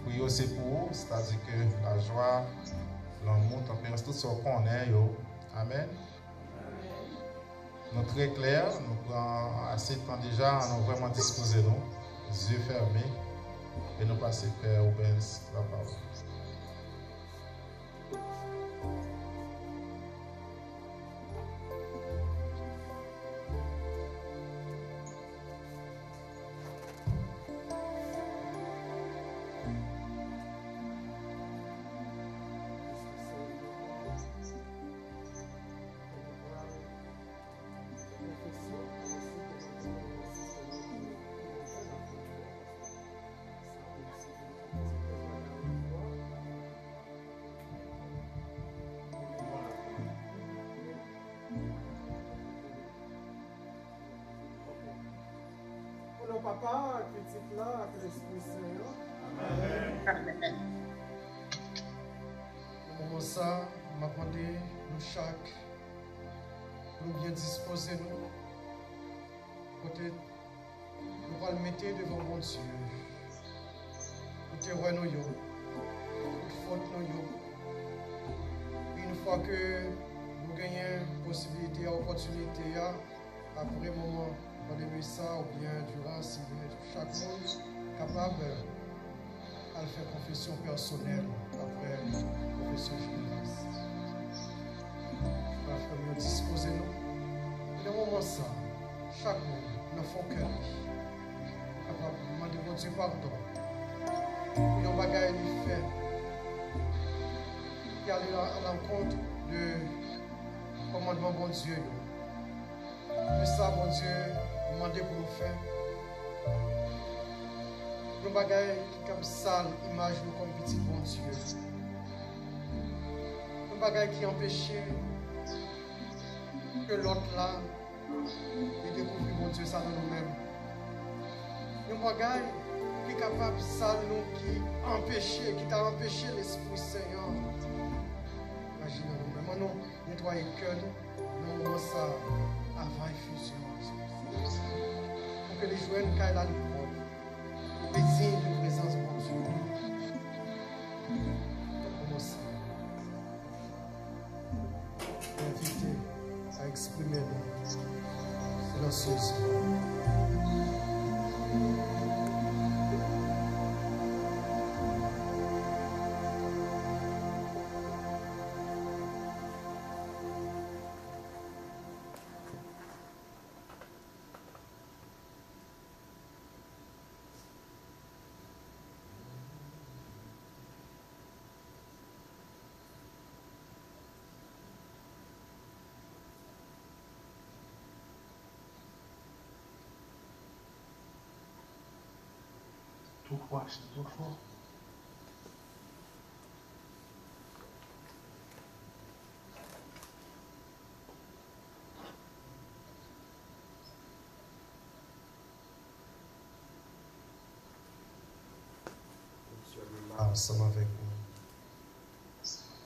Fruits c'est pour vous, c'est-à-dire que la joie, l'amour, tempérance, tout ce qu'on est. Amen. Nous très clair, nous prenons assez de temps déjà, nous vraiment disposés, nous, yeux fermés, et nous passons Père Rubens la parole. Papa, petit là, avec l'Esprit Saint. Amen. Comment ça, m'a demandé, nous chaque, nous bien disposer, nous, peut-être, nous allons le mettre devant mon Dieu. Nous te nous, faute nous. Une fois que nous gagnons possibilité, opportunité, après moment, on ça ou bien durant chaque monde capable de faire confession personnelle après confession générale. Nous disposer nous. Dans moment ça, chaque monde dans son cœur capable de demander mon Dieu pardon. Et on va gagner du fait. Et aller à l'encontre de commandement bon Dieu. Mais ça, mon Dieu, demander pour nous faire. Nous bagaille qui comme sale, image nous comme petit bon Dieu. Nous bagaille qui empêchait que l'autre là, il découvre mon Dieu ça dans nous-mêmes. Nous bagaille qui est capable de sale nous, qui t'a empêché l'Esprit Seigneur. Imaginez nous-mêmes. Nous nettoyer le cœur, nous moment ça avant effusion. Pour que les joueurs nous caillent là le propre. Les signes de présence de mon Dieu. Comment ça? Inviter à exprimer silencieusement. Tout froid, c'est tout froid. ensemble avec nous.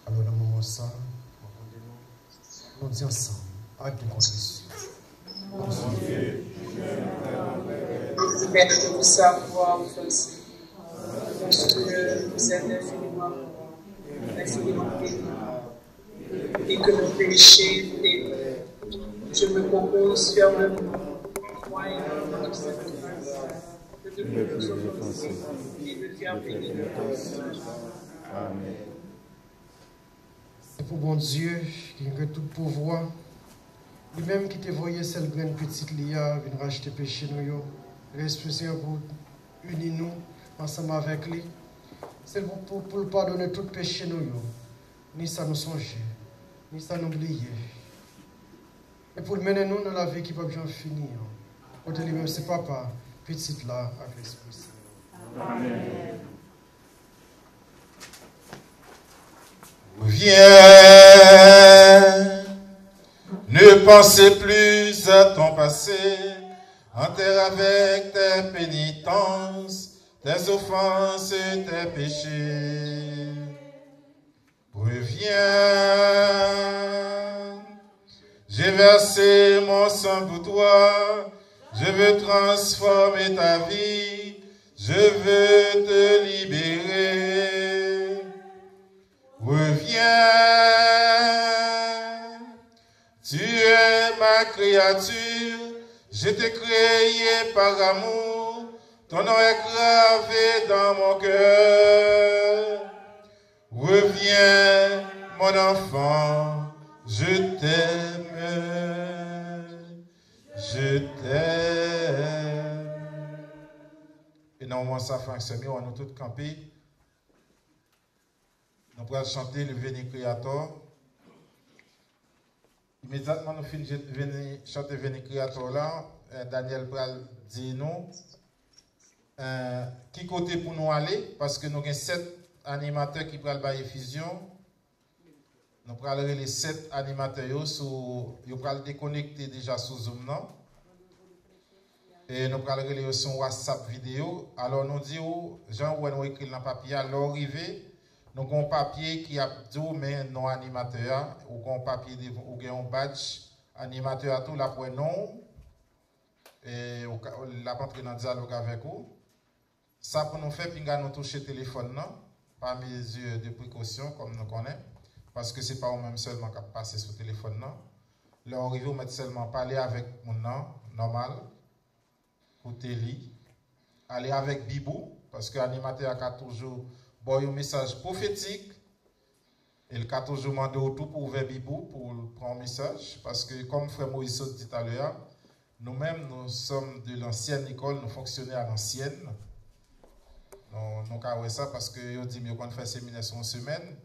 Alors, dans le moment ça, nous disons ensemble, acte de contrition. Merci de vous savoir, aussi. Parce que vous êtes infiniment bénis. Et que nos péchés, je me propose fermement, moi et notre sacrifice, de nous offenser et de faire bénir notre Amen. C'est pour bon Dieu qui a tout pouvoir. Lui-même qui t'a voyé cette grande petite lia, vient racheter péché nous, respecter pour unir nous ensemble avec lui. C'est pour le pardonner tout péché nous, ni ça nous songer, ni ça nous oublier. Et pour le mener nous dans la vie qui peut bien finir. Pour lui-même, c'est papa, petite là, avec l'Esprit Saint. Amen. Viens. Ne pensez plus à ton passé, enterre avec tes pénitences, tes offenses, tes péchés. Reviens, j'ai versé mon sang pour toi, je veux transformer ta vie, je veux te libérer. Reviens. Tu es ma créature, je t'ai créé par amour, ton nom est gravé dans mon cœur. Reviens, mon enfant, je t'aime, je t'aime. Et normalement, ça fonctionne, on a tous campé. Nous pourrons chanter le Veni Creator. Immédiatement, nous finissons de chanter Veni Creator là. Daniel Pral dit nous qui côté pour nous aller, parce que nous avons 7 animateurs qui prennent la effusion. Nous prenons les 7 animateurs, ils prennent déconnecter déjà sous Zoom. Non? Et nous prenons les sur WhatsApp vidéo. Alors nous disons, Jean, où nous écrit dans le papier, à l'arrivée. Nous avons un papier qui a dit, mais non animateur, ou un papier, ou un badge animateur à tout, là pour non, et la rentrée dans le dialogue avec vous. Ça pour nous faire, puis nous toucher le téléphone, non, par mesure de précaution, comme nous connaissons, parce que ce n'est pas nous-mêmes seulement qui passé sur le téléphone, non. Là, on arrive, on met seulement parler avec mon nom, normal, pour télé, aller avec Bibou, parce que l'animateur a toujours bon, un message prophétique. Et le 14 jours demandé au tout pour ouvrir Bibou pour prendre un message. Parce que, comme Frère Moïse dit tout à l'heure, nous-mêmes, nous sommes de l'ancienne école, nous fonctionnons à l'ancienne. Nous avons ça parce que nous dit qu'on fait séminaire sur une semaine.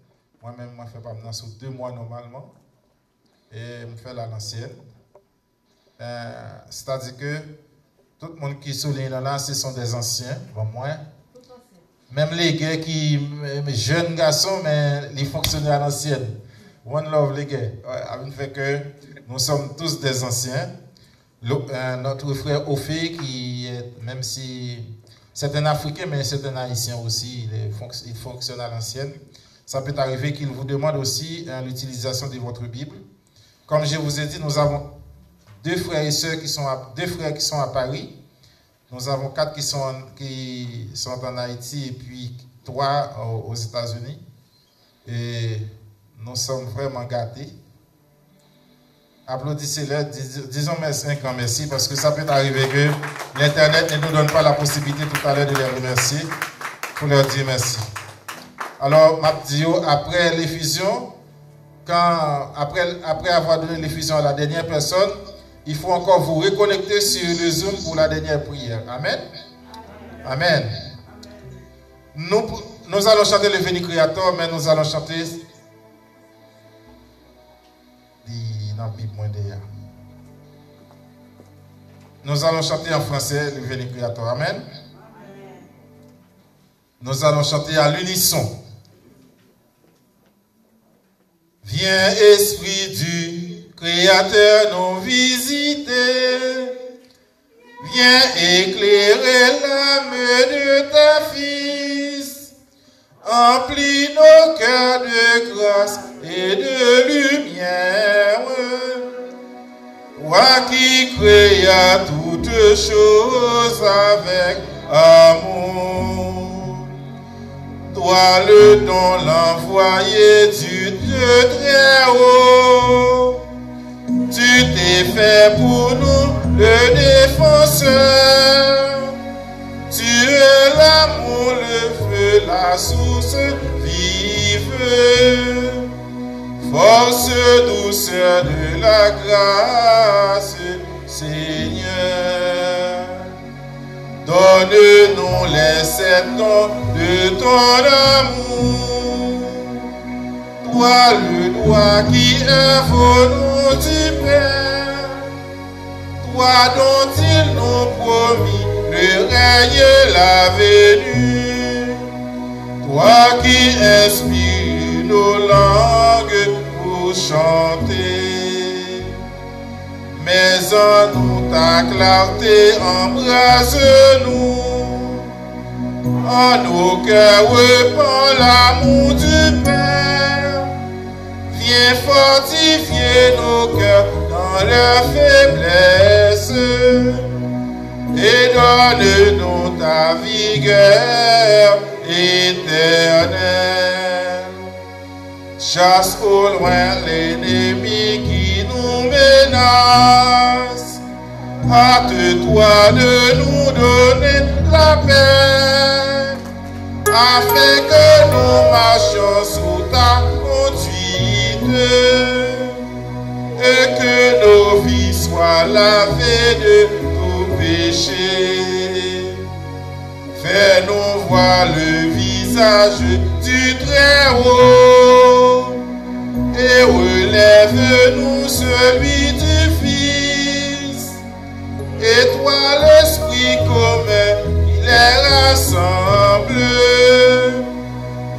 Moi-même, je fais pas maintenant sur 2 mois normalement. Et je fais à l'ancienne. C'est-à-dire que tout le monde qui souligne là, ce sont des anciens, bon, moi. Même les gars qui, jeunes garçons, mais ils fonctionnent à l'ancienne. One love, les gars. Ouais, fait que nous sommes tous des anciens. Notre frère Ophé, qui est, même si c'est un Africain, mais c'est un Haïtien aussi, il fonctionne à l'ancienne. Ça peut arriver qu'il vous demande aussi l'utilisation de votre Bible. Comme je vous ai dit, nous avons 2 frères et sœurs qui sont à Paris. Nous avons 4 qui sont en Haïti et puis 3 aux États-Unis. Et nous sommes vraiment gâtés. Applaudissez-les, disons merci, un grand merci, parce que ça peut arriver que l'Internet ne nous donne pas la possibilité tout à l'heure de les remercier. Pour leur dire merci. Alors, Mapdio, après l'effusion, après avoir donné l'effusion à la dernière personne, il faut encore vous reconnecter sur le Zoom pour la dernière prière. Amen. Amen. Nous allons chanter le Veni Creator, mais nous allons chanter. Nous allons chanter en français le Veni Creator. Amen. Nous allons chanter à l'unisson. Viens, Esprit du Créateur nous visiter, viens éclairer l'âme de ta Fils, Emplis nos cœurs de grâce et de lumière. Toi qui créas toutes choses avec amour. Toi le don, l'envoyé du Dieu très haut. Tu t'es fait pour nous le défenseur. Tu es l'amour, le feu, la source vive. Force, douceur de la grâce, Seigneur. Donne-nous les 7 ans de ton amour. Toi le doigt qui est au nom du Père. Toi dont il nous promis le règne, la venue. Toi qui inspires nos langues pour chanter. Mais en nous ta clarté embrase-nous. En nos cœurs repens l'amour du Père. Viens fortifier nos cœurs dans leur faiblesse. Et donne-nous ta vigueur éternelle. Chasse au loin l'ennemi qui nous menace. Hâte-toi de nous donner la paix, afin que nous marchions sous ta conduite, et que nos vies soient lavées de tout péché. Fais-nous voir le visage du Très-Haut, et relève-nous celui du Fils. Et toi l'Esprit commun qui les rassemble.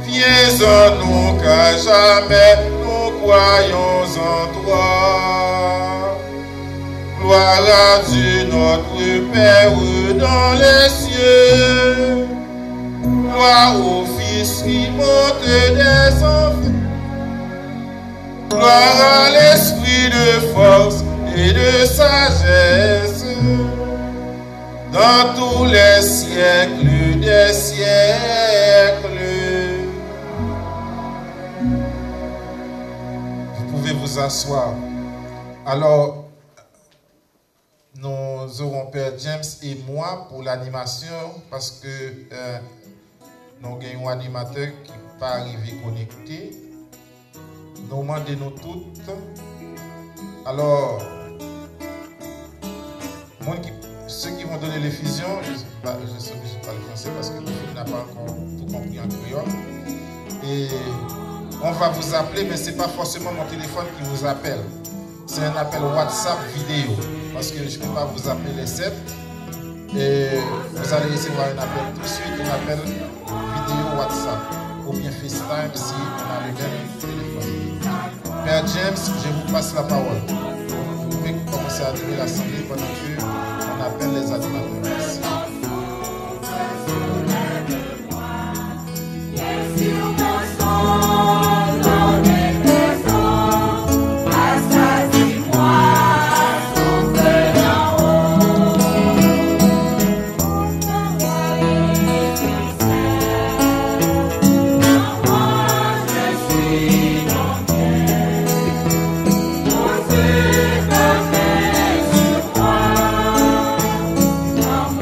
Viens en nous qu'à jamais nous croyons en toi. Gloire à Dieu notre Père dans les cieux. Gloire au Fils qui monte des enfers. Gloire à l'Esprit de force et de sagesse, dans tous les siècles des siècles. Vous pouvez vous asseoir. Alors, nous aurons Père James et moi pour l'animation, parce que nous avons un animateur qui n'est pas arrivé connecté. Nous demandons toutes. Alors, ceux qui vont donner l'effusion, je ne sais pas le français parce que nous n'avons pas encore tout compris en créole. Et on va vous appeler, mais ce n'est pas forcément mon téléphone qui vous appelle. C'est un appel WhatsApp vidéo. Parce que je ne peux pas vous appeler les 7. Et vous allez recevoir un appel tout de suite, un appel vidéo WhatsApp. Ou bien FaceTime si on a le même téléphone. Père James, je vous passe la parole. Vous pouvez commencer à donner l'assemblée pendant que on appelle les animateurs. Merci. Come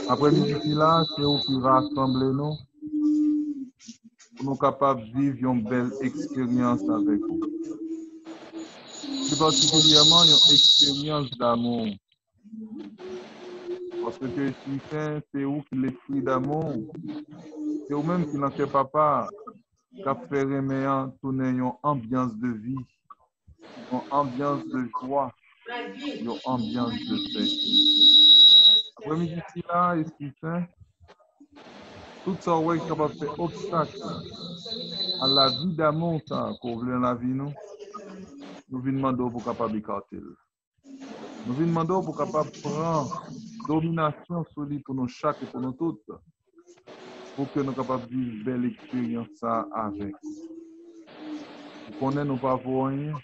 Après-midi là, c'est où qui rassemble nous pour nous capables de vivre une belle expérience avec vous. Plus particulièrement une expérience d'amour. Parce que Esprit Saint, c'est où qui l'esprit d'amour. C'est vous-même qui n'en fait papa, qui a fait remettre tourner une ambiance de vie, une ambiance de joie, une ambiance de paix. Après-midi là, Esprit Saint, tout ça est capable de faire obstacle à la vie d'amour qu'on veut dans la vie nous. Nous venons demander pour capable d'écarter. Nous venons demander pour capable prendre domination sur lui pour nous chaque et pour nous toutes. Pour que nous soyons capables de vivre une belle expérience avec. Pour qu'on ait nous pas pour rien.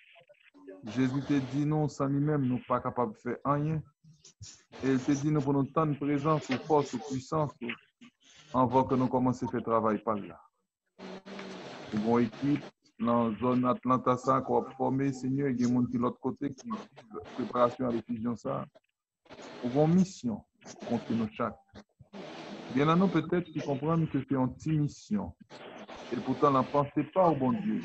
Jésus te dit non, sans lui-même, nous ne sommes pas capables de faire rien. Et il te dit nous pour nous tant de présence, ou force, ou puissance, avant que nous commencions à faire travail par là. Une bonne équipe dans la zone Atlanta, ça, qu'on a formé, Seigneur, il y a des gens de l'autre côté qui vivent préparation à l'effusion, ça. Pour une mission, contre nous chaque. Bien à nous, peut-être, qui comprennent que c'est une petite mission. Et pourtant, n'en pensez pas au bon Dieu.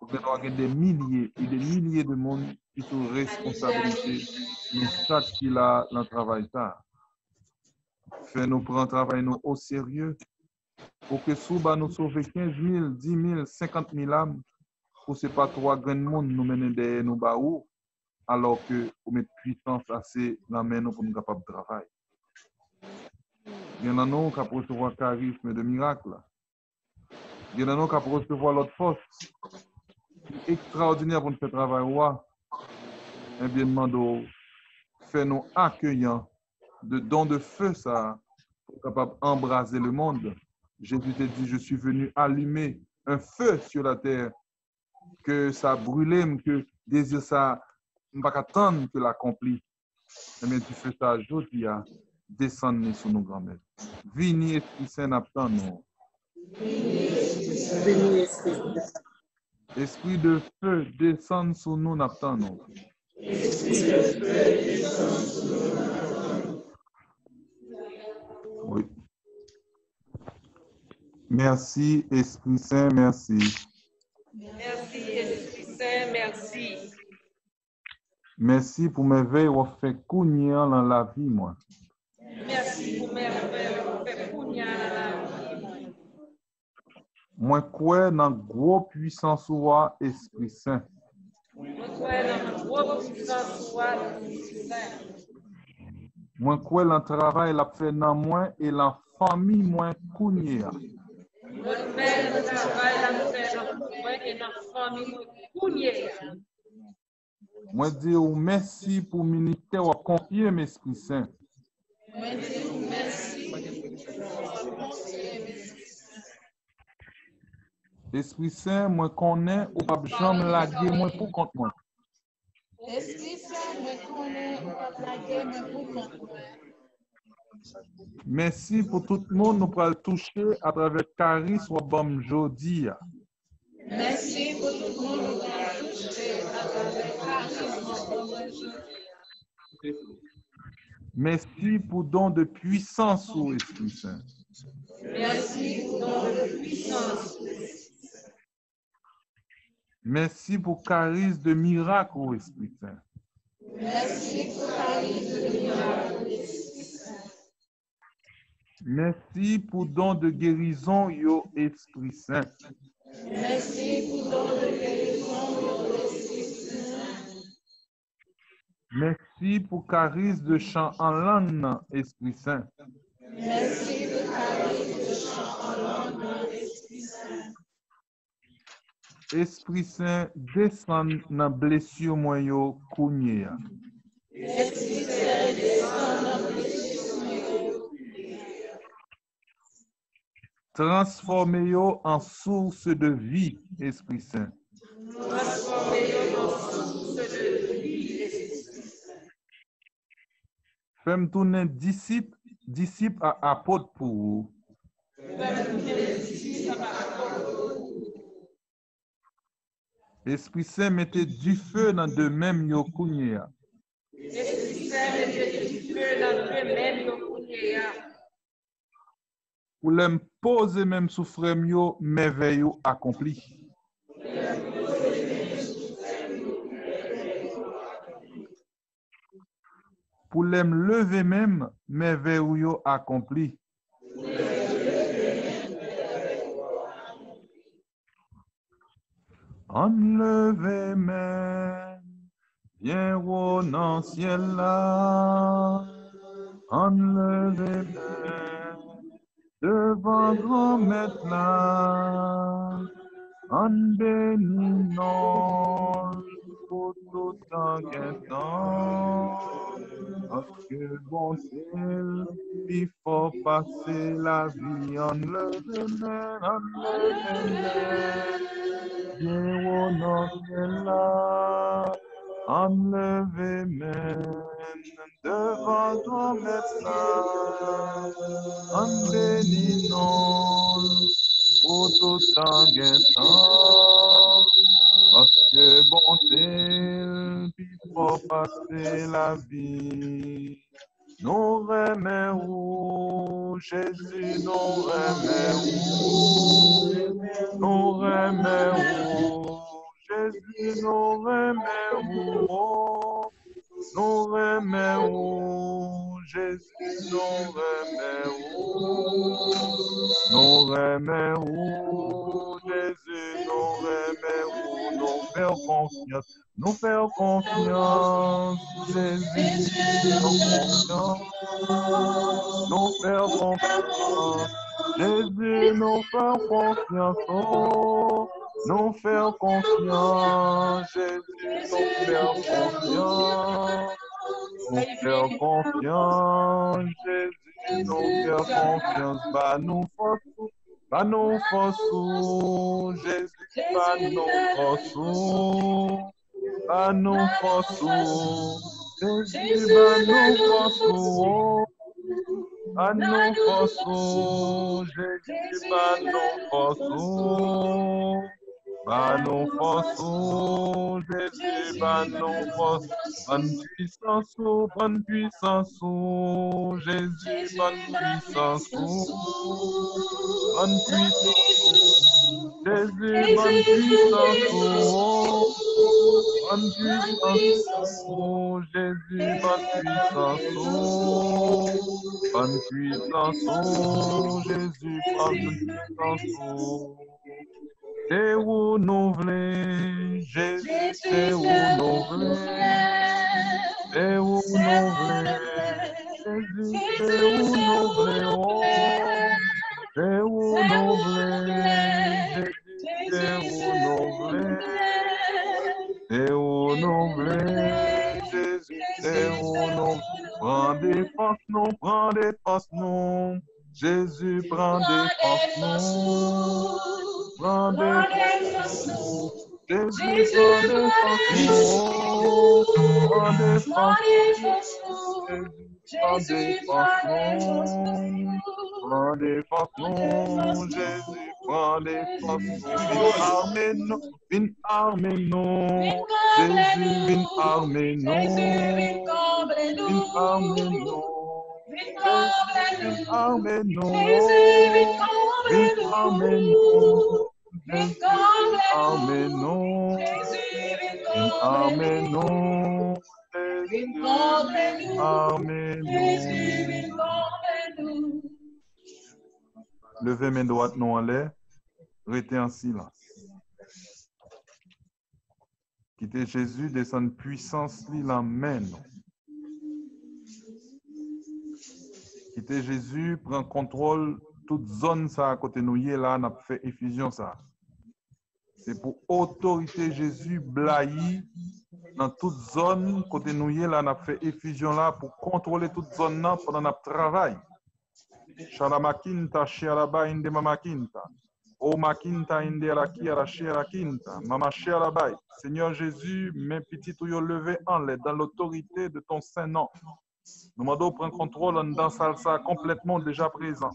Vous allez avoir des milliers et des milliers de monde qui sont responsabilités de chaque qui a dans le travail. Fait-nous prendre travail nous au sérieux. Pour que Souba nous sauve 15 000, 10 000, 50 000 âmes, pour que ce n'est pas trois grands mondes nous mener derrière nous baou, alors que nous mettons puissance assez dans la main pour nous capables de travailler. Il y en a nous qui peuvent recevoir charisme de miracle. Il y en a nous qui peuvent recevoir l'autre force extraordinaire pour nous faire travailler. Et bien, demandons, fais-nous accueillants de dons de feu, ça, pour capable d'embraser le monde. Jésus te dit, je suis venu allumer un feu sur la terre, que ça brûle, que désir ça, ne pas attendre que l'accomplit. Mais tu fais ça aujourd'hui, descendre sur nos grands-mères. Vini Esprit Saint n'attend nous. Esprit de feu, descend sur nous n'attend nous. Oui. Merci, Esprit Saint, merci. Merci, Esprit Saint, merci. Merci pour mes veilles ou fait cougnant dans la vie, moi. Merci pour mes veilles ou fait cougnant dans la vie. Moi, quoi dans gros puissance ou Esprit Saint. Moi, quoi dans gros puissance ou Esprit Saint. Moi, quoi dans travail la fait dans moi et la famille moi cougnant. Moi dis merci pour le ministère à confier mes Esprit Saint. Esprit Saint, moi connais ou pas jamais laguer moi pour contre moi. Esprit Saint, moi connais ou pas laguer moi pour contre moi. Merci pour tout le monde nous pour le toucher à travers Caris ou Bam Jodi. Merci pour tout le monde nous pour le toucher à travers Caris ou Bam Jodi. Merci pour don de puissance au Esprit Saint. Merci pour don de puissance. Merci pour charisme de miracle au Esprit Saint. Merci pour charisme de miracle au Esprit Saint. Merci pour don de guérison au Esprit Saint. Merci pour don de guérison au Esprit Saint. Merci pour charisme de chant en langue, Esprit Saint. Merci pour charisme de chant en langue, Esprit Saint. Esprit Saint, descend dans blessure moyo kounye. Esprit Saint, descend dans blessure moyo. Transformez-yo en source de vie, Esprit Saint. Transformez-yo en source de vie, Esprit Saint. Fais-moi tourner disciple à apôtre pour vous. Esprit Saint, mettez du feu dans de même yo kounye. Esprit Saint, mettez du feu dans de même yo kounye. Pour l'aime poser même sous frème yo, merveille yo accompli. Pour l'aime lever même, merveille yo accompli. Enlevé même, bien haut dans le ciel là. Enlevé même, devant grand maître là. En béni non, pour tout en guettant. Parce que bon ciel, il faut passer la vie. Enlevé même, bien haut dans le ciel là. Enlevé même, devant ton médecin. En béni non, pour tout en guettant. Parce que bonté, il faut passer la vie. Nous remercions Jésus, nous remercions. Nous remercions Jésus, nous remercions. Nous remercions Jésus, nous remercions. Nous remercions Jésus, nous remercions. Nous faisons confiance. Nous faisons confiance, Jésus, nous faisons confiance. Nous faisons confiance, Jésus, nous faisons confiance. Oh, nous faisons confiance, Jésus, nous faisons confiance. Nous faisons confiance, Jésus, nous faisons confiance. Bah nous forçons. Pas nous forçons, Jésus, pas nous forçons. Pas nous forçons, Jésus, pas nous forçons. Pas nous forçons, Jésus, pas nous forçons. Pas nous forçons, Jésus, pas nous forçons. Bonne puissance, bonne puissance, Jésus, bonne puissance. Bonne puissance, Jésus, bonne puissance. Bonne puissance, Jésus, bonne puissance. Bonne puissance, Jésus, bonne puissance. C'est où nous voulons, Jésus, c'est où nous voulons. C'est où nous voulons, Jésus, c'est où nous voulons. C'est où nous voulons, Jésus, c'est où nous voulons. C'est où nous voulons, Jésus, c'est où nous. Prends des forces, nous, prends des forces, nous. Jésus, prends des forces, nous. Prends des forces, nous. Jésus, prends des forces, nous. Prends des forces, nous. Prends des forces, nous. Prends des forces, nous. Jésus, prends des forces, nous. Vin armez nous. Jésus, vin armez nous. Vin armez nous. Vin armez nous. Vin armez nous. Armez nous. Armez nous. Armez nous. Levez main droite nous en l'air. Restez en silence. Quittez Jésus, descendre puissance, lui l'emmène. Quittez Jésus, prend contrôle toute zone ça à côté nous là, n'a fait effusion ça. C'est pour autorité Jésus blayi dans toute zone côté nous là, n'a fait effusion là pour contrôler toute zone là pendant notre travail. Shalamakinta shiaraba inde mamakinta. O makinta inde rakia shiarakinta. Mama shiarabai. Seigneur Jésus, mes petits tuyaux levés en l'air dans l'autorité de ton saint nom. Nous demandons prendre contrôle dans salsa complètement déjà présent.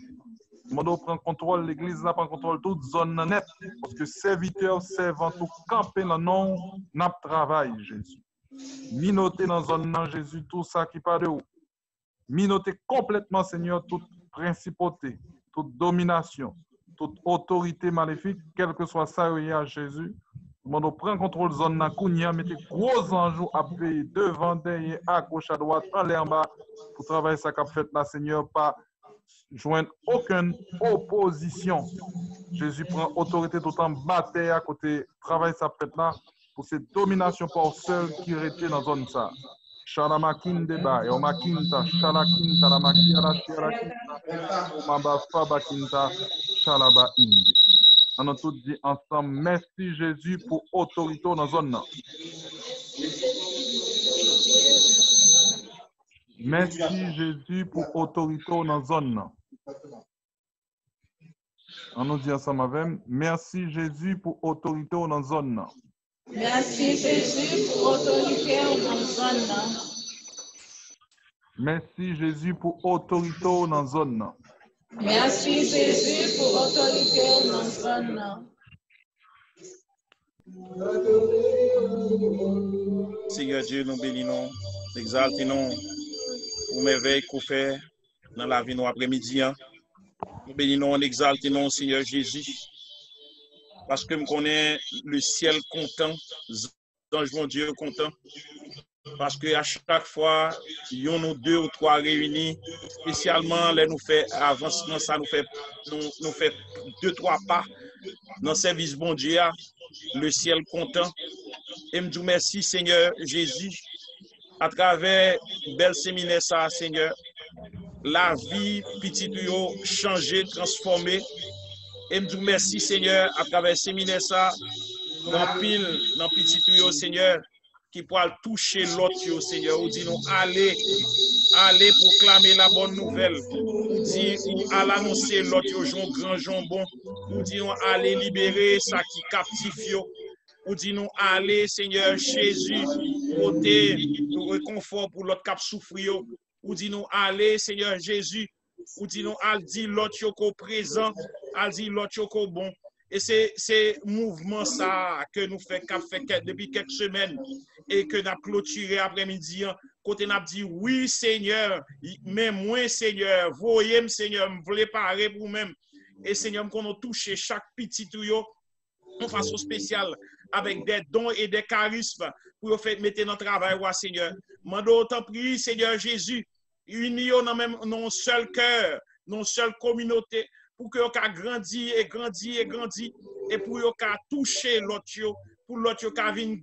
Nous demandons prendre contrôle, l'église n'a pas contrôle toute zone nette. Parce que serviteurs, servants, tout camper dans le nom, n'a travail, Jésus. Minoter dans zone non, Jésus, tout ça qui part de haut. Minoter complètement, Seigneur, toute principauté, toute domination, toute autorité maléfique, quel que soit ça, il y a Jésus. Nous prenons contrôle de la zone, nous mettez gros anges à payer devant, derrière, à gauche, à droite, en l'air, en bas, pour travailler ça qu'a fait la Seigneur, pas joindre aucune opposition. Jésus prend autorité tout en bataille à côté, travail ça fait là, pour cette domination par seul qui était dans la zone ça. Shalamakin deba, et omakinta, shalakinta, la makiara, shalakinta, omaba fabakinta, shalaba indi. On a tous dit ensemble, merci Jésus pour autorité dans la zone. Merci Jésus pour autorité dans la zone. On nous dit ensemble avec, merci Jésus pour autorité dans la zone. Merci Jésus pour autorité dans la zone. Merci Jésus pour autorité dans la zone. Merci Jésus pour autorité dans la zone. Seigneur Dieu, nous bénissons, nous exaltons pour merveille qu'on fait dans la vie de l'après-midi. Nous bénissons, nous exaltons, Seigneur Jésus, parce que nous connaissons le ciel content, les anges, mon Dieu, content. Parce qu'à chaque fois, nous deux ou trois réunis, spécialement, là, nous fait avancement, ça nous fait 2-3 pas dans le service bon Dieu, le ciel content. Et me dis merci, Seigneur Jésus, à travers bel séminaire, ça, Seigneur, la vie, petit tuyau, changé, transformé. Et me dis merci, Seigneur, à travers séminaire, ça, dans pile, dans petit tuyau, Seigneur, qui pourra toucher l'autre, Seigneur. Ou dit nous, allez proclamer la bonne nouvelle. Ou dit, allez annoncer l'autre, grand jambon. Ou dit nous, allez libérer ça qui captive. Ou dit nous, allez, Seigneur Jésus, côté réconfort pour l'autre cap souffrir. Ou dit nous, allez, Seigneur Jésus. Ou dit nous, allez dire l'autre qu'on présent, allez dire l'autre qu'on bon. Et c'est mouvement ça que nous faisons depuis quelques semaines et que nous avons clôturé après-midi. Côté nous avons dit oui Seigneur, mais moi Seigneur, voyez-moi Seigneur, me voulez parer pour vous-même. Et Seigneur, qu'on a touché chaque petit tuyau de façon spéciale avec des dons et des charismes pour faire mettre notre travail, Seigneur. Mando autant prier Seigneur Jésus, unis dans même non seul cœur, non seule communauté. Pour que vous grandi et grandi et grandi, et pour que vous toucher l'autre, pour l'autre qui vienne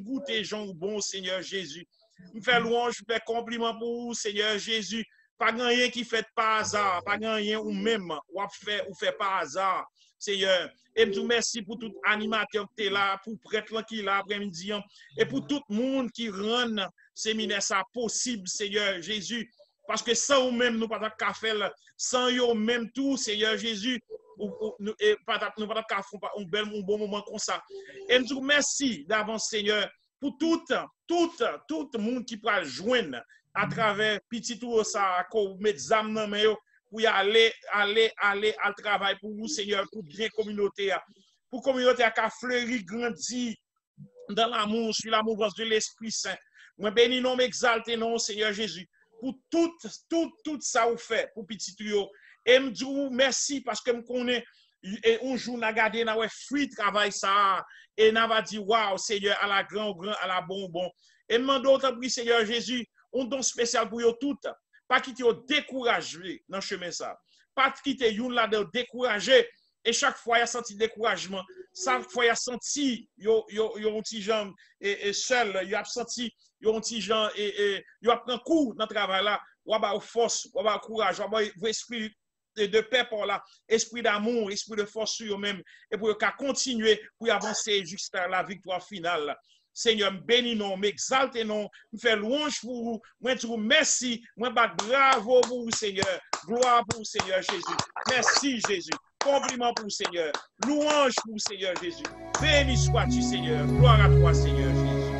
goûter, Jean bon Seigneur Jésus. Je fais louange, je fais compliment pour vous, Seigneur Jésus. Pas rien qui fait par hasard, pas rien ou même, ou fait par hasard, Seigneur. Et je vous remercie pour tout animateur qui est là, pour prêtre qui est là après-midi, et pour tout le monde qui rend séminaire ça possible, Seigneur Jésus. Parce que sans nous-mêmes, nous ne pouvons pas faire, sans nous-mêmes tout, Seigneur Jésus, nous ne pouvons pas faire un bon moment comme ça. Et nous remercie d'avance, Seigneur, pour tout le monde qui peut joindre à travers petit tout ça, qu'on met des âmes dans les mains, pour y aller à travail pour vous, Seigneur, pour bien communauté. Pour la communauté qui a fleuri, grandi dans l'amour, sur l'amour de l'Esprit Saint. Moi, bénis, non, m'exalter, non, Seigneur Jésus. Pour tout ça vous fait pour petit tuyau. Et me dis merci parce que me connais et un jour n'a gardé n'a fruit travail ça et n'a va dit waouh Seigneur à la grand à la bon. Et me demande autant pri Seigneur Jésus, un don spécial pour vous toutes. Pas quitter au découragé dans chemin ça. Pas quitter youn là de décourager et chaque fois il y a senti découragement. Chaque fois il y a senti yo un petit jambe et seul, il a senti un petit gens et il a pris un coup dans le travail là, ou a force, ou a courage, ou a esprit de paix pour là, esprit d'amour, esprit de force sur eux-mêmes, et pour continuer, pour avancer jusqu'à la victoire finale. Seigneur, bénis nous, m'exalte nous, me fait louange pour vous, moi te merci, moi bravo pour vous, Seigneur, gloire pour vous, Seigneur Jésus. Merci Jésus. Compliment pour vous, Seigneur. Louange pour vous, Seigneur Jésus. Béni sois-tu, Seigneur. Gloire à toi, Seigneur Jésus.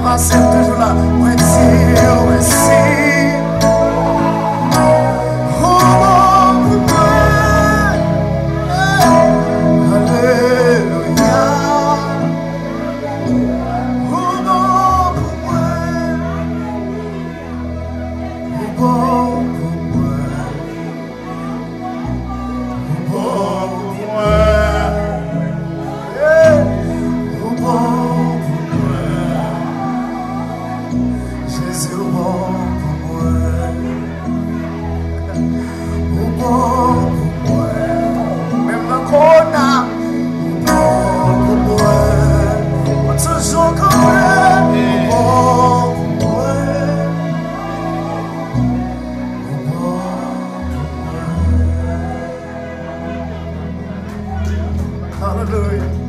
passé toujours là. Moi, merci. Hallelujah.